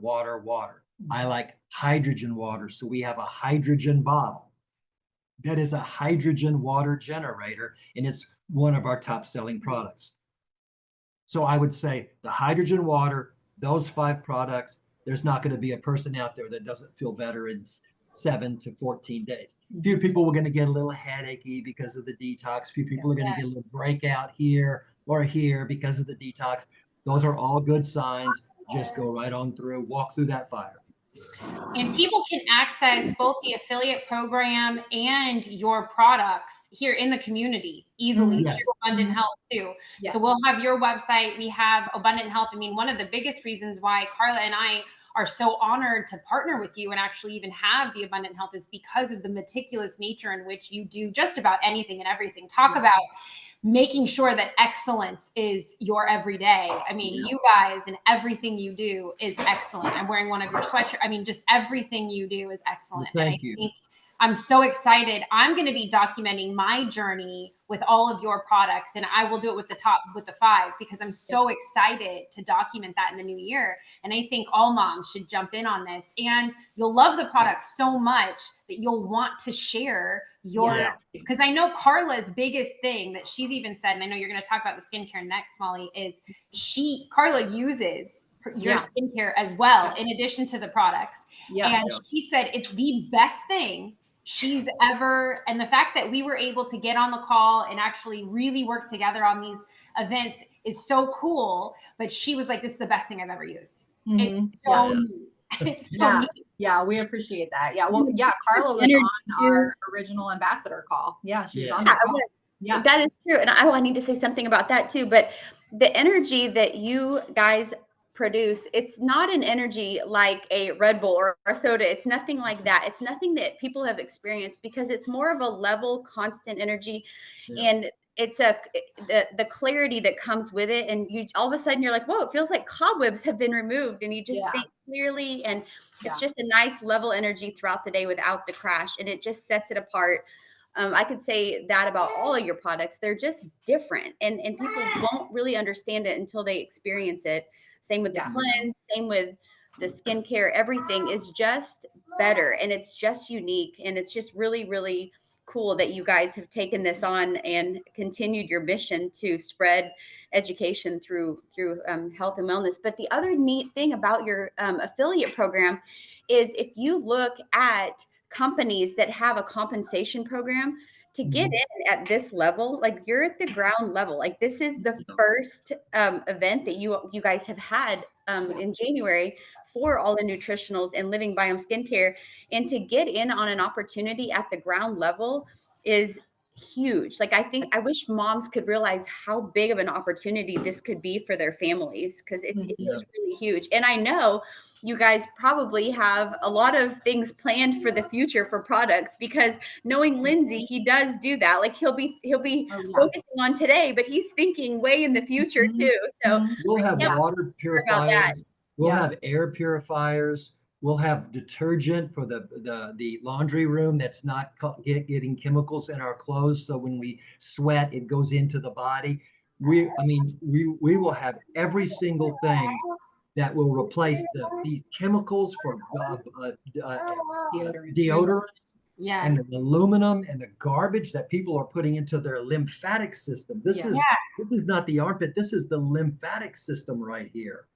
I like hydrogen water. So we have a hydrogen bottle that is a hydrogen water generator, and it's one of our top selling products. So I would say the hydrogen water, those 5 products, there's not going to be a person out there that doesn't feel better in 7 to 14 days. A few people are going to get a little headachy because of the detox. A few people are going to get a little breakout here or here because of the detox. Those are all good signs. Just go right on through, walk through that fire. And people can access both the affiliate program and your products here in the community easily through Abundant Health too. So we'll have your website. We have Abundant Health. I mean, one of the biggest reasons why Karla and I are so honored to partner with you and actually even have the Abundant Health is because of the meticulous nature in which you do just about anything and everything. Talk about making sure that excellence is your everyday. I mean, you guys and everything you do is excellent. I'm wearing one of your sweatshirts. I mean, just everything you do is excellent. Well, thank you. I'm so excited. I'm going to be documenting my journey with all of your products, and I will do it with the 5 because I'm so excited to document that in the new year. And I think all moms should jump in on this, and you'll love the product so much that you'll want to share your, because I know Karla's biggest thing that she's even said, and I know you're going to talk about the skincare next, Molly, is Karla uses your skincare as well, in addition to the products. And she said it's the best thing she's ever, and the fact that we were able to get on the call and actually really work together on these events is so cool. But she was like, this is the best thing I've ever used. It's so neat. It's so neat. Yeah, we appreciate that. Yeah, well, Karla was on our original ambassador call. Yeah, she was on the call. Yeah, that is true. And I need to say something about that too. But the energy that you guys produce, it's not an energy like a Red Bull or a soda. It's nothing like that. It's nothing that people have experienced because it's more of a level, constant energy. And it's the clarity that comes with it. And you all of a sudden you're like, whoa, it feels like cobwebs have been removed. And you just think clearly. And it's just a nice level energy throughout the day without the crash. And it just sets it apart. I could say that about all of your products. They're just different, and people won't really understand it until they experience it. Same with the cleanse, same with the skincare. Everything is just better, and it's just unique, and it's just really, really cool that you guys have taken this on and continued your mission to spread education through health and wellness. But the other neat thing about your affiliate program is if you look at companies that have a compensation program to get in at this level, like you're at the ground level. Like this is the first event that you guys have had in January for all the Nutritionals and Living Biome Skincare. And to get in on an opportunity at the ground level is huge. Like I wish moms could realize how big of an opportunity this could be for their families, because it is really huge. And I know you guys probably have a lot of things planned for the future for products, because knowing Lindsey, he does do that. Like he'll be focusing on today, but he's thinking way in the future too. So we'll have water purifiers, we'll have air purifiers, we'll have detergent for the laundry room that's not getting chemicals in our clothes. So when we sweat, it goes into the body. We will have every single thing that will replace the chemicals for deodorant and the aluminum and the garbage that people are putting into their lymphatic system. This is not the armpit. This is the lymphatic system right here.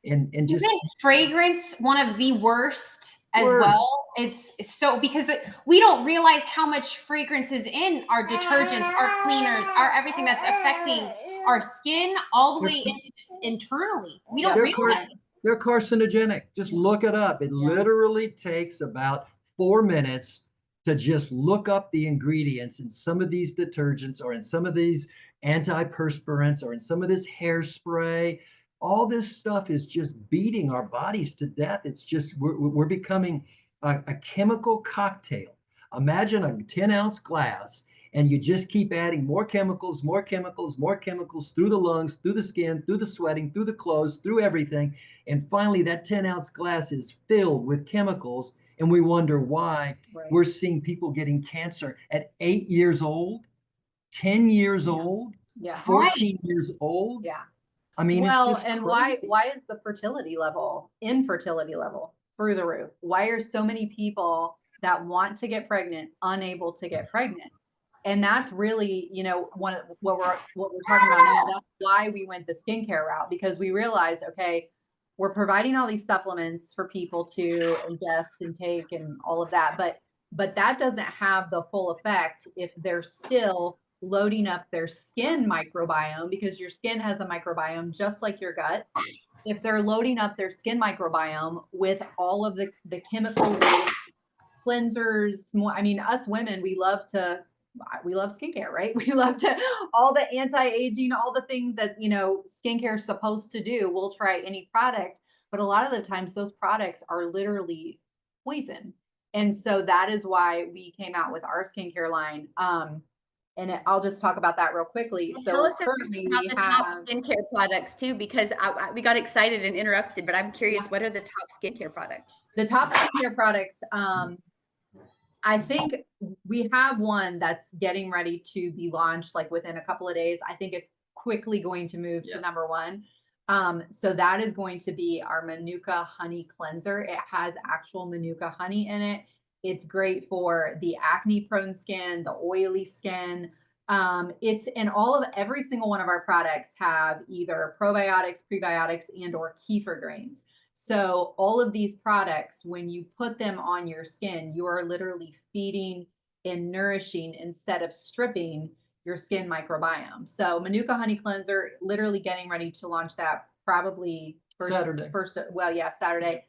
And just isn't fragrance one of the worst as well? It's so, because we don't realize how much fragrance is in our detergents, our cleaners, our everything that's affecting our skin all the way into just internally. We don't realize it. They're carcinogenic. Just look it up. It literally takes about 4 minutes to just look up the ingredients in some of these detergents or in some of these antiperspirants or in some of this hairspray. All this stuff is just beating our bodies to death. It's just, we're becoming a chemical cocktail. Imagine a 10-ounce glass, and you just keep adding more chemicals, more chemicals, more chemicals through the lungs, through the skin, through the sweating, through the clothes, through everything. And finally, that 10-ounce glass is filled with chemicals. And we wonder why we're seeing people getting cancer at 8 years old, 10 years old, 14 years old. Yeah. I mean, well, it's just and crazy. why is the infertility level through the roof? Why are so many people that want to get pregnant unable to get pregnant? And that's really, what we're talking about now. That's why we went the skincare route, because we realized, okay, we're providing all these supplements for people to ingest and take and all of that, but that doesn't have the full effect if they're still loading up their skin microbiome, because your skin has a microbiome just like your gut. if they're loading up their skin microbiome with all of the chemical cleansers, I mean, us women, we love skincare, right? We love to, all the anti-aging, all the things that, you know, skincare is supposed to do. We'll try any product, but a lot of the times those products are literally poison. And so that is why we came out with our skincare line. And I'll just talk about that real quickly. So currently we have top skincare products too, because we got excited and interrupted, but I'm curious, what are the top skincare products? The top skincare products, I think we have one that's getting ready to be launched like within a couple of days. I think it's quickly going to move to number one. So that is going to be our Manuka honey cleanser. It has actual Manuka honey in it. It's great for the acne prone skin, the oily skin. It's in every single one of our products have either probiotics, prebiotics, and or kefir grains. So all of these products, when you put them on your skin, you are literally feeding and nourishing instead of stripping your skin microbiome. So Manuka honey cleanser, literally getting ready to launch that probably Saturday. Saturday.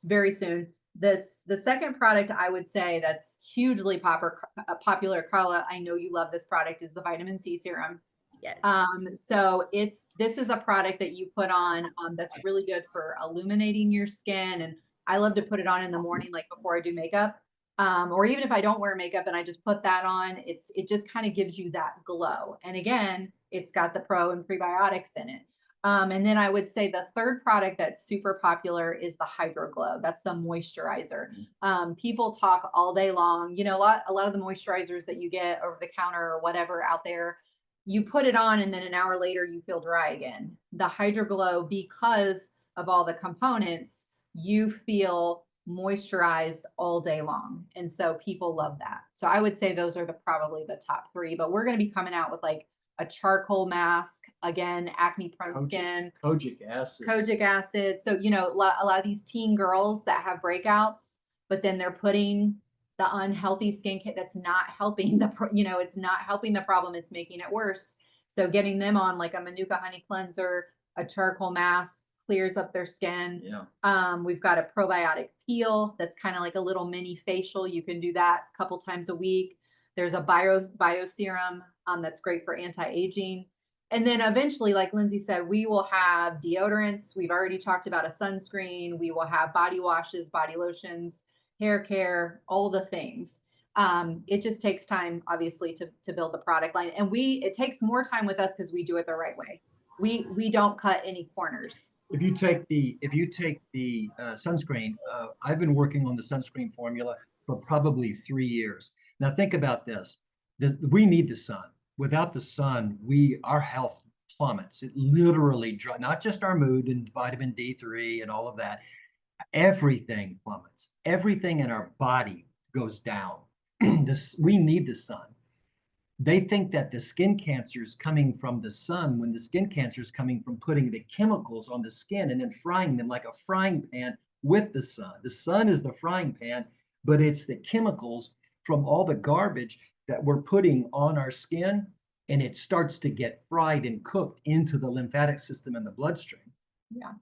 Very soon. The second product I would say that's hugely popular, Karla, I know you love this product, is the vitamin C serum. Yes. So this is a product that you put on that's really good for illuminating your skin. And I love to put it on in the morning, like before I do makeup, or even if I don't wear makeup and I just put that on, it just kind of gives you that glow. And again, it's got the pro and prebiotics in it. And then I would say the third product that's super popular is the Hydro Glow. That's the moisturizer. People talk all day long, you know, a lot of the moisturizers that you get over the counter or whatever out there, you put it on and then an hour later you feel dry again. The Hydro Glow, because of all the components, you feel moisturized all day long. And so people love that. So I would say those are probably the top three, but we're going to be coming out with like a charcoal mask, again, acne prone skin, kojic acid. So, you know, a lot of these teen girls that have breakouts, but then they're putting the unhealthy skincare that's not helping it's not helping the problem. It's making it worse. So getting them on like a Manuka honey cleanser, a charcoal mask, clears up their skin. Yeah. We've got a probiotic peel that's kind of like a little mini facial. You can do that a couple times a week. There's a bio serum that's great for anti-aging. And then eventually, like Lindsey said, we will have deodorants. We've already talked about a sunscreen. We will have body washes, body lotions, hair care, all the things. It just takes time, obviously, to build the product line. And it takes more time with us because we do it the right way. We don't cut any corners. If you take the sunscreen, I've been working on the sunscreen formula for probably 3 years. Now think about this. We need the sun. Without the sun, our health plummets. It literally, not just our mood and vitamin D3 and all of that. Everything plummets. Everything in our body goes down. We need the sun. They think that the skin cancer is coming from the sun, when the skin cancer is coming from putting the chemicals on the skin and then frying them like a frying pan with the sun. The sun is the frying pan, but it's the chemicals from all the garbage that we're putting on our skin, and it starts to get fried and cooked into the lymphatic system and the bloodstream. Yeah.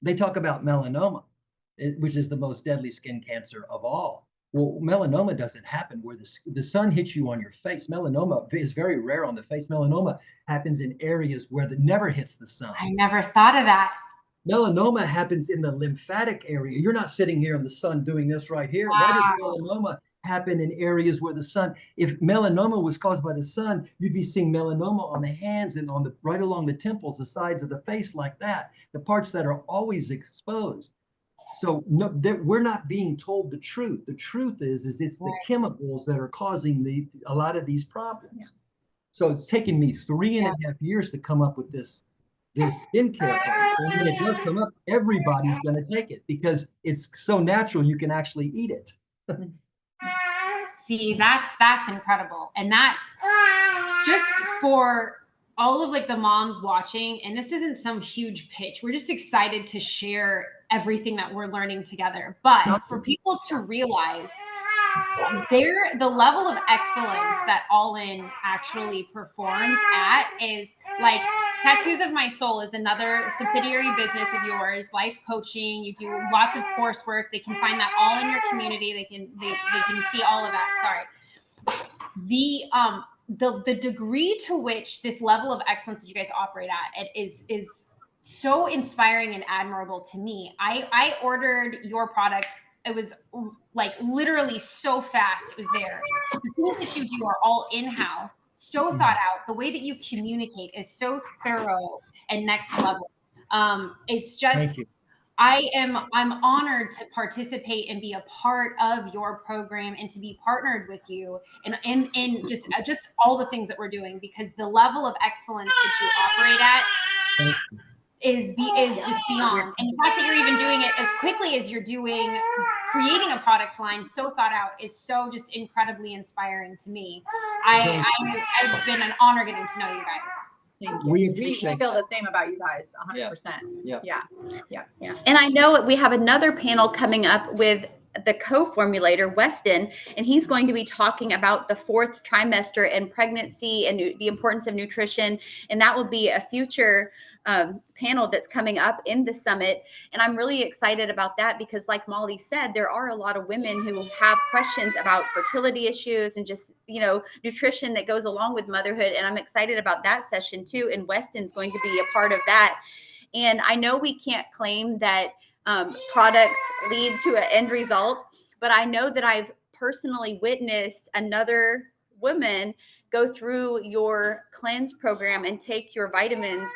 They talk about melanoma, which is the most deadly skin cancer of all. Well, melanoma doesn't happen where the sun hits you on your face. Melanoma is very rare on the face. Melanoma happens in areas where it never hits the sun. I never thought of that. Melanoma happens in the lymphatic area. You're not sitting here in the sun doing this right here. Wow. Why does melanoma happen in areas where the sun, if melanoma was caused by the sun, you'd be seeing melanoma on the hands and right along the temples, the sides of the face like that, the parts that are always exposed. So no, we're not being told the truth. The truth is it's the chemicals that are causing a lot of these problems. Yeah. So it's taken me 3.5 years to come up with this skincare product. And when it does come up, everybody's going to take it because it's so natural you can actually eat it. See, that's incredible. And that's just for all of like the moms watching. And this isn't some huge pitch. We're just excited to share everything that we're learning together. But for people to realize the level of excellence that All In actually performs at is like, Tattoos of My Soul is another subsidiary business of yours, life coaching. You do lots of coursework. They can find that all in your community. They can see all of that. Sorry. The degree to which this level of excellence that you guys operate at is so inspiring and admirable to me. I ordered your product. It was like literally so fast. It was there. The things that you do are all in-house, so thought out. The way that you communicate is so thorough and next level. It's just, I'm honored to participate and be a part of your program and to be partnered with you and just all the things that we're doing, because the level of excellence that you operate at is just beyond. And the fact that you're even doing it as quickly as you're doing, creating a product line so thought out, is so just incredibly inspiring to me. I've been an honor getting to know you guys. Thank you. We feel the same about you guys, 100%. Yeah. And I know we have another panel coming up with the co-formulator, Weston, and he's going to be talking about the 4th trimester and pregnancy and the importance of nutrition. And that will be a future panel that's coming up in the summit. And I'm really excited about that because, like Molly said, there are a lot of women who have questions about fertility issues and just, nutrition that goes along with motherhood. And I'm excited about that session too. And Weston's going to be a part of that. And I know we can't claim that products lead to an end result, but I know that I've personally witnessed another woman go through your cleanse program and take your vitamins,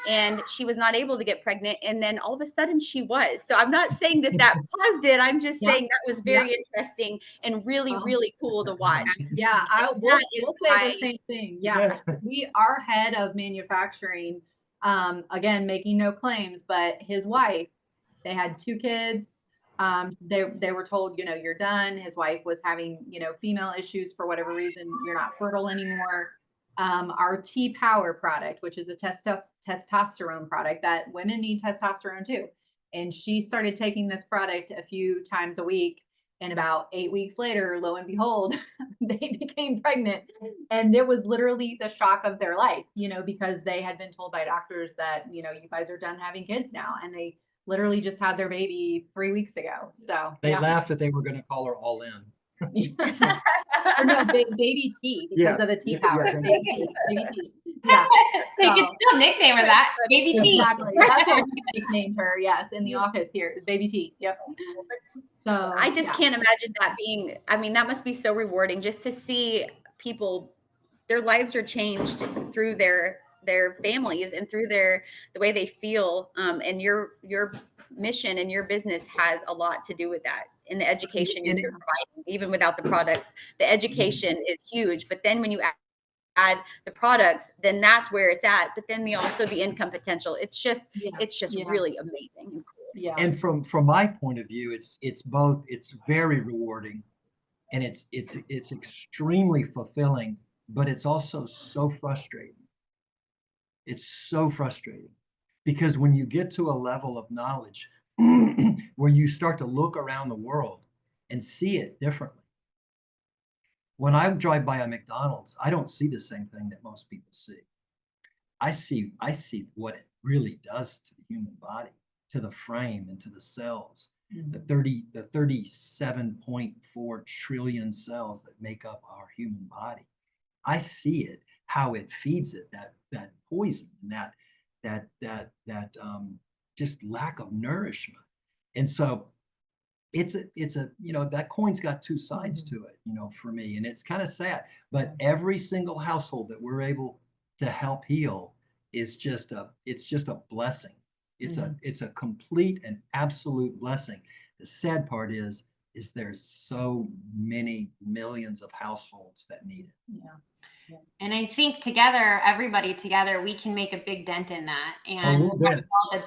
and she was not able to get pregnant, and then all of a sudden she was. So I'm not saying that paused it. I'm just saying that was very interesting and really, really cool to watch. Yeah, we'll say the same thing. Yeah, our head of manufacturing, again, making no claims, but his wife, they had 2 kids. They were told, you're done. His wife was having, female issues for whatever reason. You're not fertile anymore. Our T-Power product, which is a testosterone product that women need testosterone too. And she started taking this product a few times a week. And about 8 weeks later, lo and behold, they became pregnant. And it was literally the shock of their life, because they had been told by doctors that, you guys are done having kids now. And they literally just had their baby 3 weeks ago. So they laughed that they were going to call her All In. Or no, baby T, because of the T-Power. Baby T. Yeah. They could still nickname her that. Baby T. Exactly. That's what we nicknamed her, yes, in the office here. Baby T. Yep. So I just can't imagine that being, that must be so rewarding just to see people, their lives are changed through their families and through the way they feel. And your mission and your business has a lot to do with that. In the education you're providing, even without the products, the education is huge. But then when you add the products, then that's where it's at. But then also the income potential. It's just really amazing and cool. Yeah. And from my point of view, it's both. It's very rewarding, and it's extremely fulfilling. But it's also so frustrating. It's so frustrating because when you get to a level of knowledge where you start to look around the world and see it differently. When I drive by a McDonald's, I don't see the same thing that most people see. I see what it really does to the human body, to the frame and to the cells, the 37.4 trillion cells that make up our human body. I see it, how it feeds it, that poison, that just lack of nourishment. And so it's a that coin's got 2 sides to it, for me. And it's kind of sad, but every single household that we're able to help heal is just a blessing. It's a complete and absolute blessing. The sad part is there's so many millions of households that need it. Yeah. And I think everybody together, we can make a big dent in that. And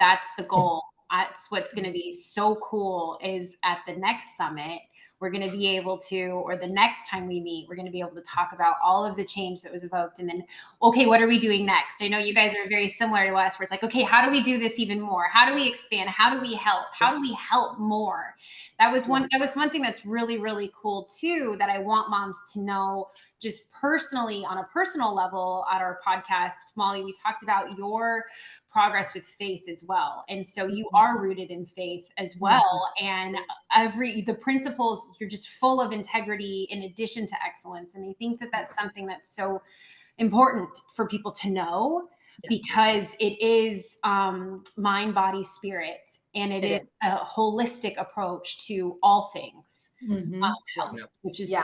that's the goal. That's what's going to be so cool is at the next summit, we're going to be able to, or the next time we meet, we're going to be able to talk about all of the change that was evoked. And then, okay, what are we doing next? I know you guys are very similar to us, where it's like, okay, how do we do this even more? How do we expand? How do we help? How do we help more? That was one thing that's really, really cool too, that I want moms to know just personally, on a personal level. At our podcast, Molly, we talked about your progress with faith as well. And so you are rooted in faith as well. And the principles, you're just full of integrity in addition to excellence. And I think that that's something that's so important for people to know, because it is mind, body, spirit, and it is a holistic approach to all things, which is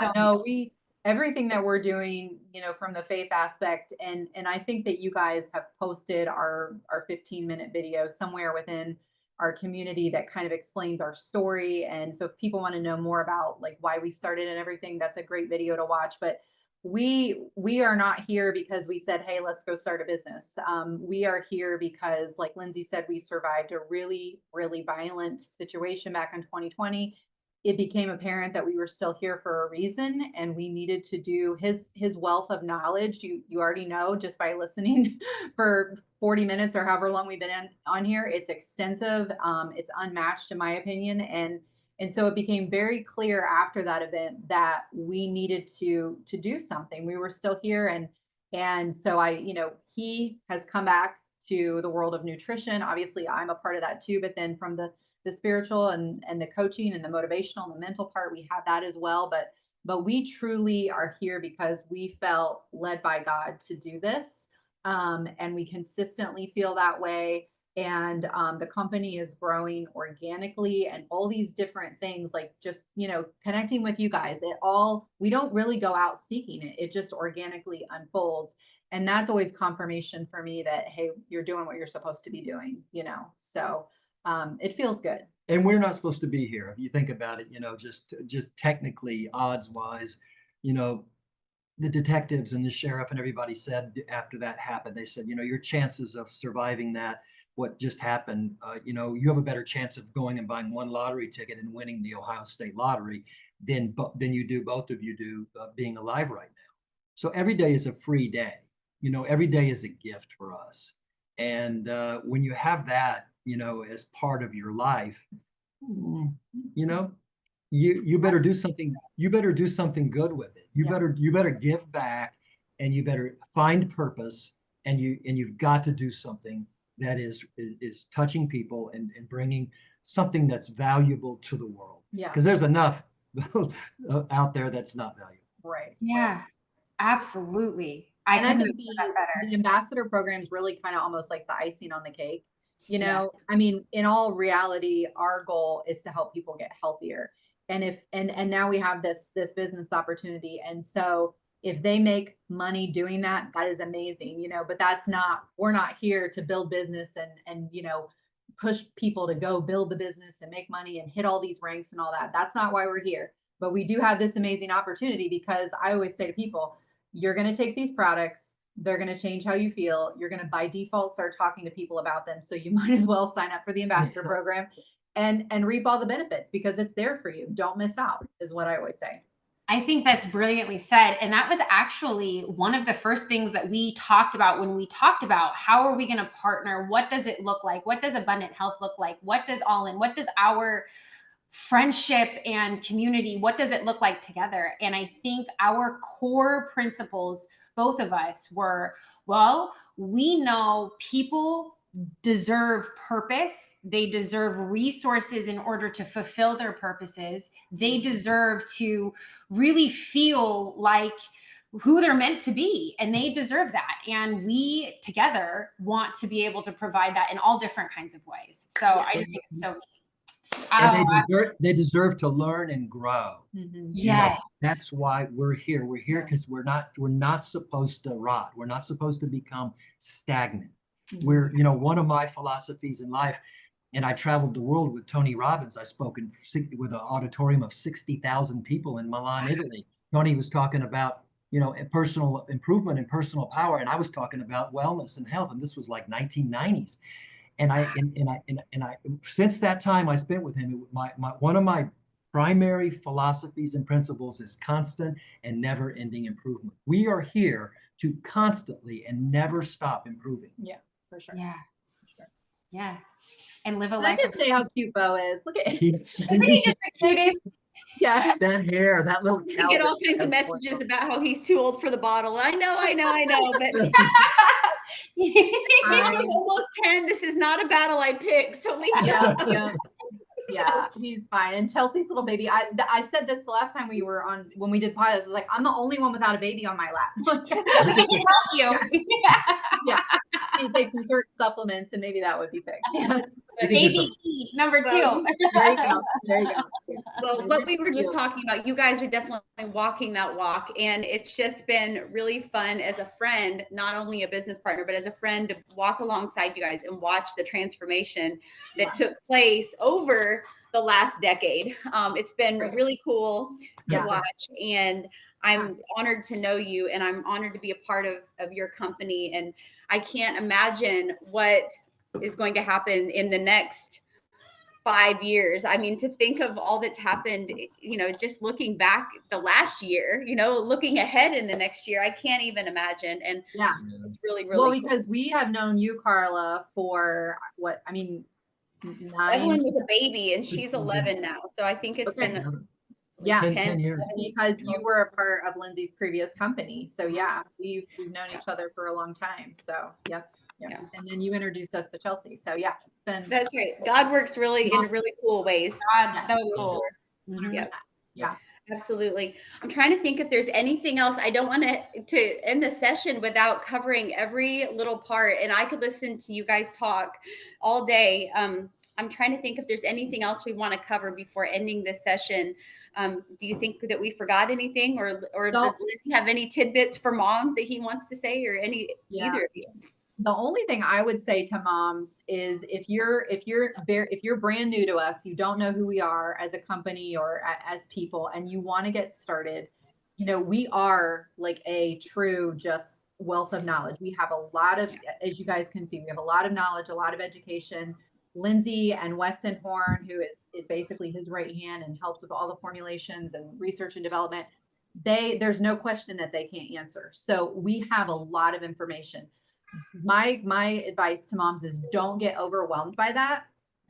everything that we're doing, from the faith aspect. And I think that you guys have posted our 15-minute video somewhere within our community that kind of explains our story. And so if people want to know more about like why we started and everything, that's a great video to watch. But we are not here because we said, hey, let's go start a business. We are here because, like Lindsey said, we survived a really, really violent situation back in 2020. It became apparent that we were still here for a reason, and we needed to do his wealth of knowledge. You already know, just by listening for 40 minutes or however long we've been on here. It's extensive. It's unmatched in my opinion. And so it became very clear after that event that we needed to do something. We were still here. And so he has come back to the world of nutrition. Obviously I'm a part of that too, but then from the spiritual and the coaching and the motivational and the mental part, we have that as well. But we truly are here because we felt led by God to do this. And we consistently feel that way. And the company is growing organically, and all these different things, like just, connecting with you guys, we don't really go out seeking it. It just organically unfolds. And that's always confirmation for me that, hey, you're doing what you're supposed to be doing, so it feels good. And we're not supposed to be here. If you think about it, just technically odds wise, the detectives and the sheriff and everybody said after that happened, they said, your chances of surviving that, what just happened, you have a better chance of going and buying one lottery ticket and winning the Ohio State lottery than you do, both of you do, being alive right now. So every day is a free day. Every day is a gift for us. And when you have that, as part of your life, you better do something. You better do something good with it. You better give back, and you better find purpose, and you've got to do something that is touching people and bringing something that's valuable to the world. Yeah. Because there's enough out there that's not valuable. Right. Yeah, absolutely. I think the ambassador program is really kind of almost like the icing on the cake. I mean, in all reality, our goal is to help people get healthier. And now we have this business opportunity. And so if they make money doing that, that is amazing, but we're not here to build business and push people to go build the business and make money and hit all these ranks and all that. That's not why we're here. But we do have this amazing opportunity, because I always say to people, you're going to take these products, they're going to change how you feel. You're going to by default start talking to people about them. So you might as well sign up for the ambassador program and reap all the benefits, because it's there for you. Don't miss out, is what I always say. I think that's brilliantly said. And that was actually one of the first things that we talked about when we talked about how are we going to partner? What does it look like? What does Abundant Health look like? What does All In? What does our friendship and community, what does it look like together? And I think our core principles, both of us, were, well, we know people deserve purpose. They deserve resources in order to fulfill their purposes. They deserve to really feel like who they're meant to be, and they deserve that. And we together want to be able to provide that in all different kinds of ways. So I just think it's so neat. And they deserve to learn and grow. Mm-hmm. Yes. That's why we're here. We're here because we're not supposed to rot. We're not supposed to become stagnant. Mm-hmm. We're, one of my philosophies in life, and I traveled the world with Tony Robbins. I spoke with an auditorium of 60,000 people in Milan, Italy. Tony was talking about, personal improvement and personal power. And I was talking about wellness and health. And this was like 1990s. And I since that time I spent with him, one of my primary philosophies and principles is constant and never-ending improvement. We are here to constantly and never stop improving. Yeah, for sure. Yeah. For sure. Yeah. And live a Can life. I just say how cute Bo is? Look at him. Isn't he just the cutest? Yeah. That hair, that little We get all kinds of messages about how he's too old for the bottle. I know, but I'm almost 10. This is not a battle I picked, so leave me alone. Yeah, he's fine. And Chelsea's little baby, I said this the last time we were on, when we did pilots, I was like, I'm the only one without a baby on my lap. We can help you. Yeah. You take some certain supplements and maybe that would be fixed. Yeah. ABT number 2. There you go. There you go. Well, what we were just talking about, you guys are definitely walking that walk, and it's just been really fun as a friend, not only a business partner, but as a friend, to walk alongside you guys and watch the transformation that took place over the last decade. It's been really cool to watch, and I'm honored to know you, and I'm honored to be a part of your company. And I can't imagine what is going to happen in the next 5 years. I mean, to think of all that's happened, just looking back the last year, looking ahead in the next year, I can't even imagine. And it's really, really well, because we have known you, Karla, for 9. Evelyn was a baby and she's 11 now. So I think it's been 10 years. Because you were a part of Lindsey's previous company. So we've known each other for a long time. So yeah. And then you introduced us to Chelsea. So that's right. God works really in really cool ways. God, so cool. Mm-hmm. Yeah. Absolutely. I'm trying to think if there's anything else. I don't want to end the session without covering every little part, and I could listen to you guys talk all day. I'm trying to think if there's anything else we want to cover before ending this session. Do you think that we forgot anything, or does Lindsey have any tidbits for moms that he wants to say, or either of you? The only thing I would say to moms is if you're brand new to us, you don't know who we are as a company or as people, and you want to get started, we are like a true just wealth of knowledge. We have a lot of, as you guys can see, we have a lot of knowledge, a lot of education. Lindsey and Weston Horn, who is basically his right hand and helps with all the formulations and research and development, there's no question that they can't answer. So we have a lot of information. My advice to moms is don't get overwhelmed by that.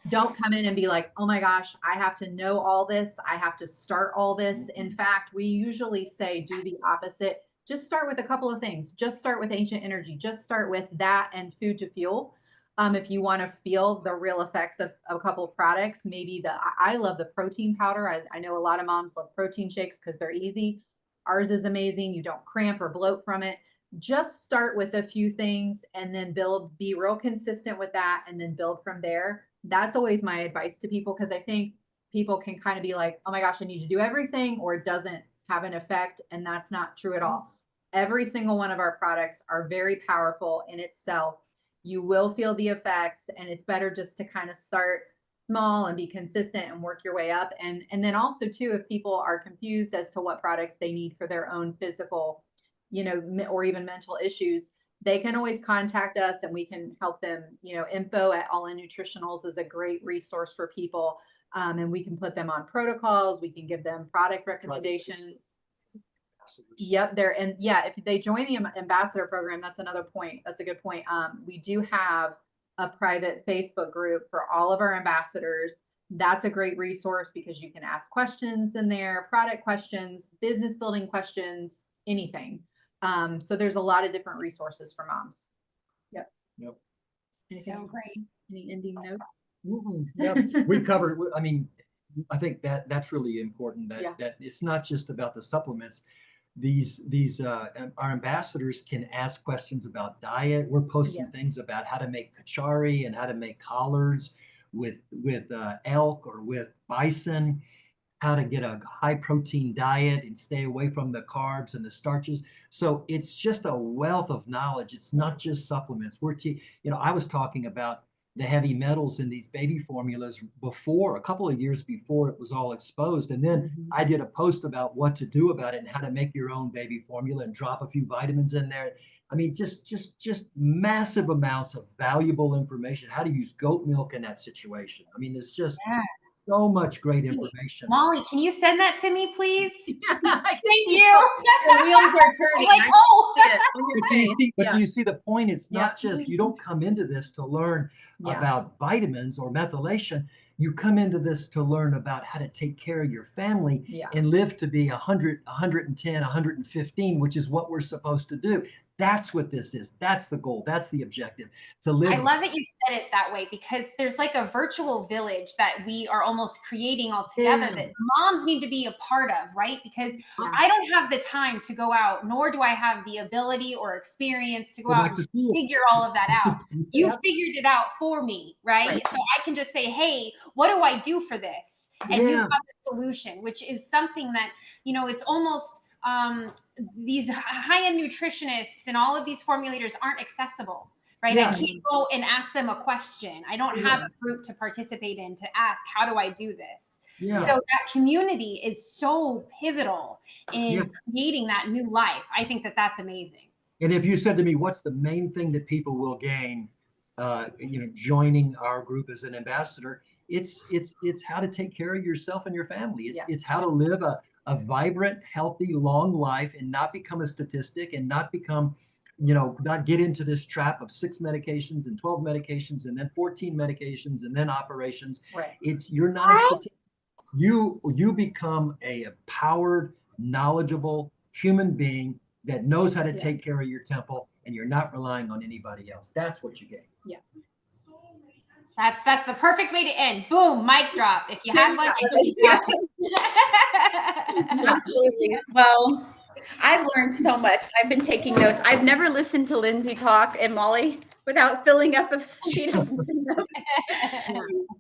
Don't come in and be like, oh my gosh, I have to know all this. I have to start all this. In fact, we usually say do the opposite. Just start with a couple of things. Just start with ancient energy. Just start with that and food to fuel. If you want to feel the real effects of a couple of products, maybe I love the protein powder. I know a lot of moms love protein shakes because they're easy. Ours is amazing. You don't cramp or bloat from it. Just start with a few things and then be real consistent with that and then build from there. That's always my advice to people, because I think people can kind of be like, oh my gosh, I need to do everything, or it doesn't have an effect. And that's not true at all. Every single one of our products are very powerful in itself. You will feel the effects, and it's better just to kind of start small and be consistent and work your way up. And then also too, if people are confused as to what products they need for their own physical, or even mental issues, they can always contact us and we can help them. Info at All In Nutritionals is a great resource for people. And we can put them on protocols. We can give them product recommendations. Yep. If they join the ambassador program, that's another point. That's a good point. We do have a private Facebook group for all of our ambassadors. That's a great resource because you can ask questions in there, product questions, business building questions, anything. So there's a lot of different resources for moms. Yep. So great. Any ending notes? Yep. We covered, I think that's really important that it's not just about the supplements. Our ambassadors can ask questions about diet. We're posting things about how to make kachari and how to make collards with elk or with bison, how to get a high protein diet and stay away from the carbs and the starches. So it's just a wealth of knowledge. It's not just supplements. I was talking about the heavy metals in these baby formulas a couple of years before it was all exposed. And then I did a post about what to do about it and how to make your own baby formula and drop a few vitamins in there. I mean, just massive amounts of valuable information, how to use goat milk in that situation. I mean, it's just so much great information. Molly, can you send that to me, please? Thank you. The wheels are turning. Like, oh. But do you see the point? It's not just, you don't come into this to learn about vitamins or methylation. You come into this to learn about how to take care of your family and live to be 100, 110, 115, which is what we're supposed to do. That's what this is. That's the goal. That's the objective, to live. I love that you said it that way, because there's like a virtual village that we are almost creating all together that moms need to be a part of, right? Because I don't have the time to go out, nor do I have the ability or experience to go out and figure all of that out. You figured it out for me, right? So I can just say, hey, what do I do for this? And you've got the solution, which is something that, you know, it's almost these high-end nutritionists and all of these formulators aren't accessible, right? I can't go and ask them a question. I don't have a group to participate in to ask, how do I do this? So that community is so pivotal in creating that new life. I think that that's amazing. And if you said to me, what's the main thing that people will gain, you know, joining our group as an ambassador, it's how to take care of yourself and your family. It's how to live a vibrant, healthy, long life and not become a statistic and not become, you know, not get into this trap of 6 medications and 12 medications and then 14 medications and then operations. You're not a statistic. You become a empowered, knowledgeable human being that knows how to take care of your temple, and you're not relying on anybody else. That's what you get. That's the perfect way to end. Boom, mic drop. If you had one, absolutely. Well, I've learned so much. I've been taking notes. I've never listened to Lindsey talk and Molly without filling up a sheet of notes.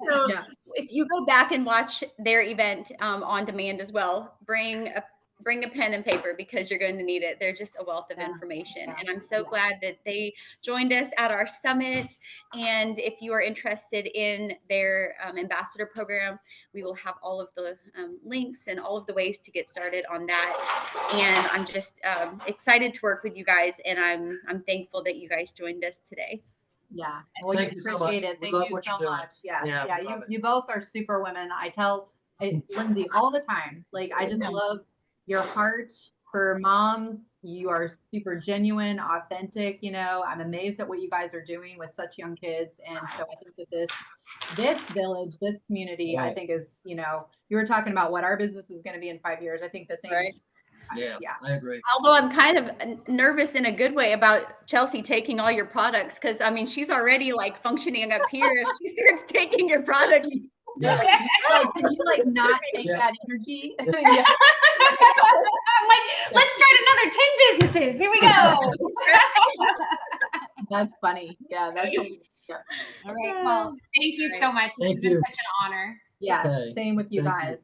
So if you go back and watch their event on demand as well, bring a pen and paper, because you're going to need it. They're just a wealth of information. And I'm so glad that they joined us at our summit. And if you are interested in their ambassador program, we will have all of the links and all of the ways to get started on that. And I'm just excited to work with you guys. And I'm thankful that you guys joined us today. Yeah. Well, you appreciate it. Thank you so much. You both are super women. I tell Lindsey all the time, like, I just love your heart for moms. You are super genuine, authentic. You know, I'm amazed at what you guys are doing with such young kids. And so I think that this village, this community, I think is, you know, you were talking about what our business is going to be in 5 years. I think the same. Yeah, I agree. Although I'm kind of nervous in a good way about Chelsea taking all your products, because I mean, she's already like functioning up here. If she starts taking your products, like, can you like not take that energy? I'm like, let's start another 10 businesses. Here we go. That's funny. Yeah, that's all right. Well, thank you so much. This has been such an honor. Yeah, same with you guys.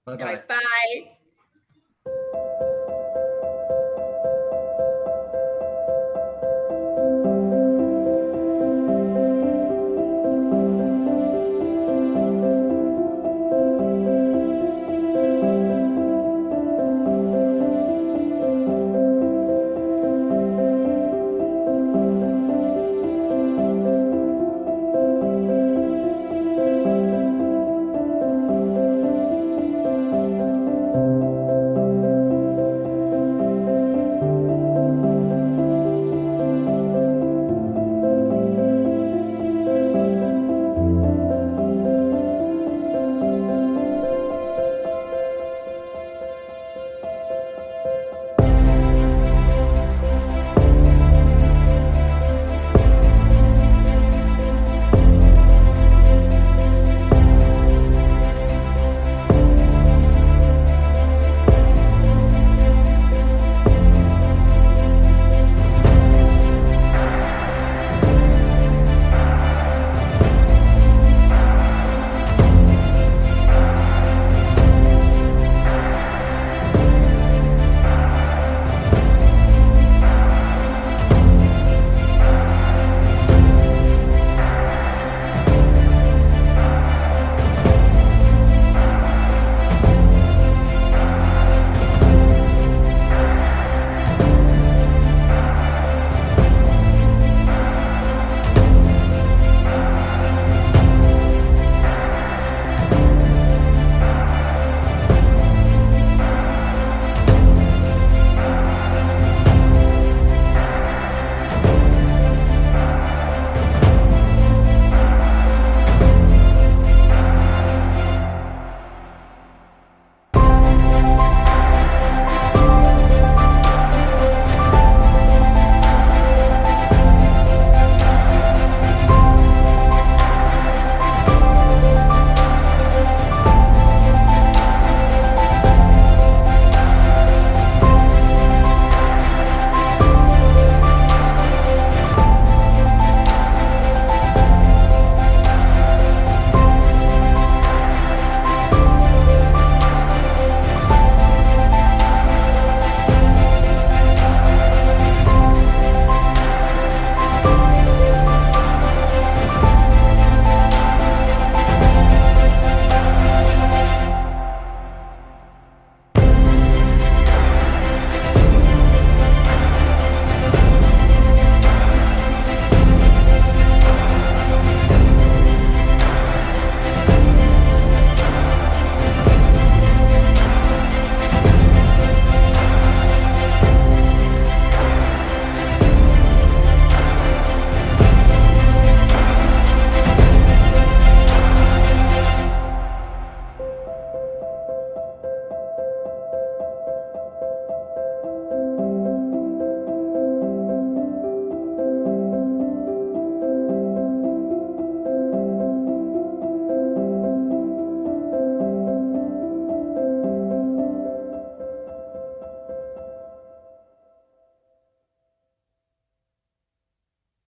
Bye-bye. Bye.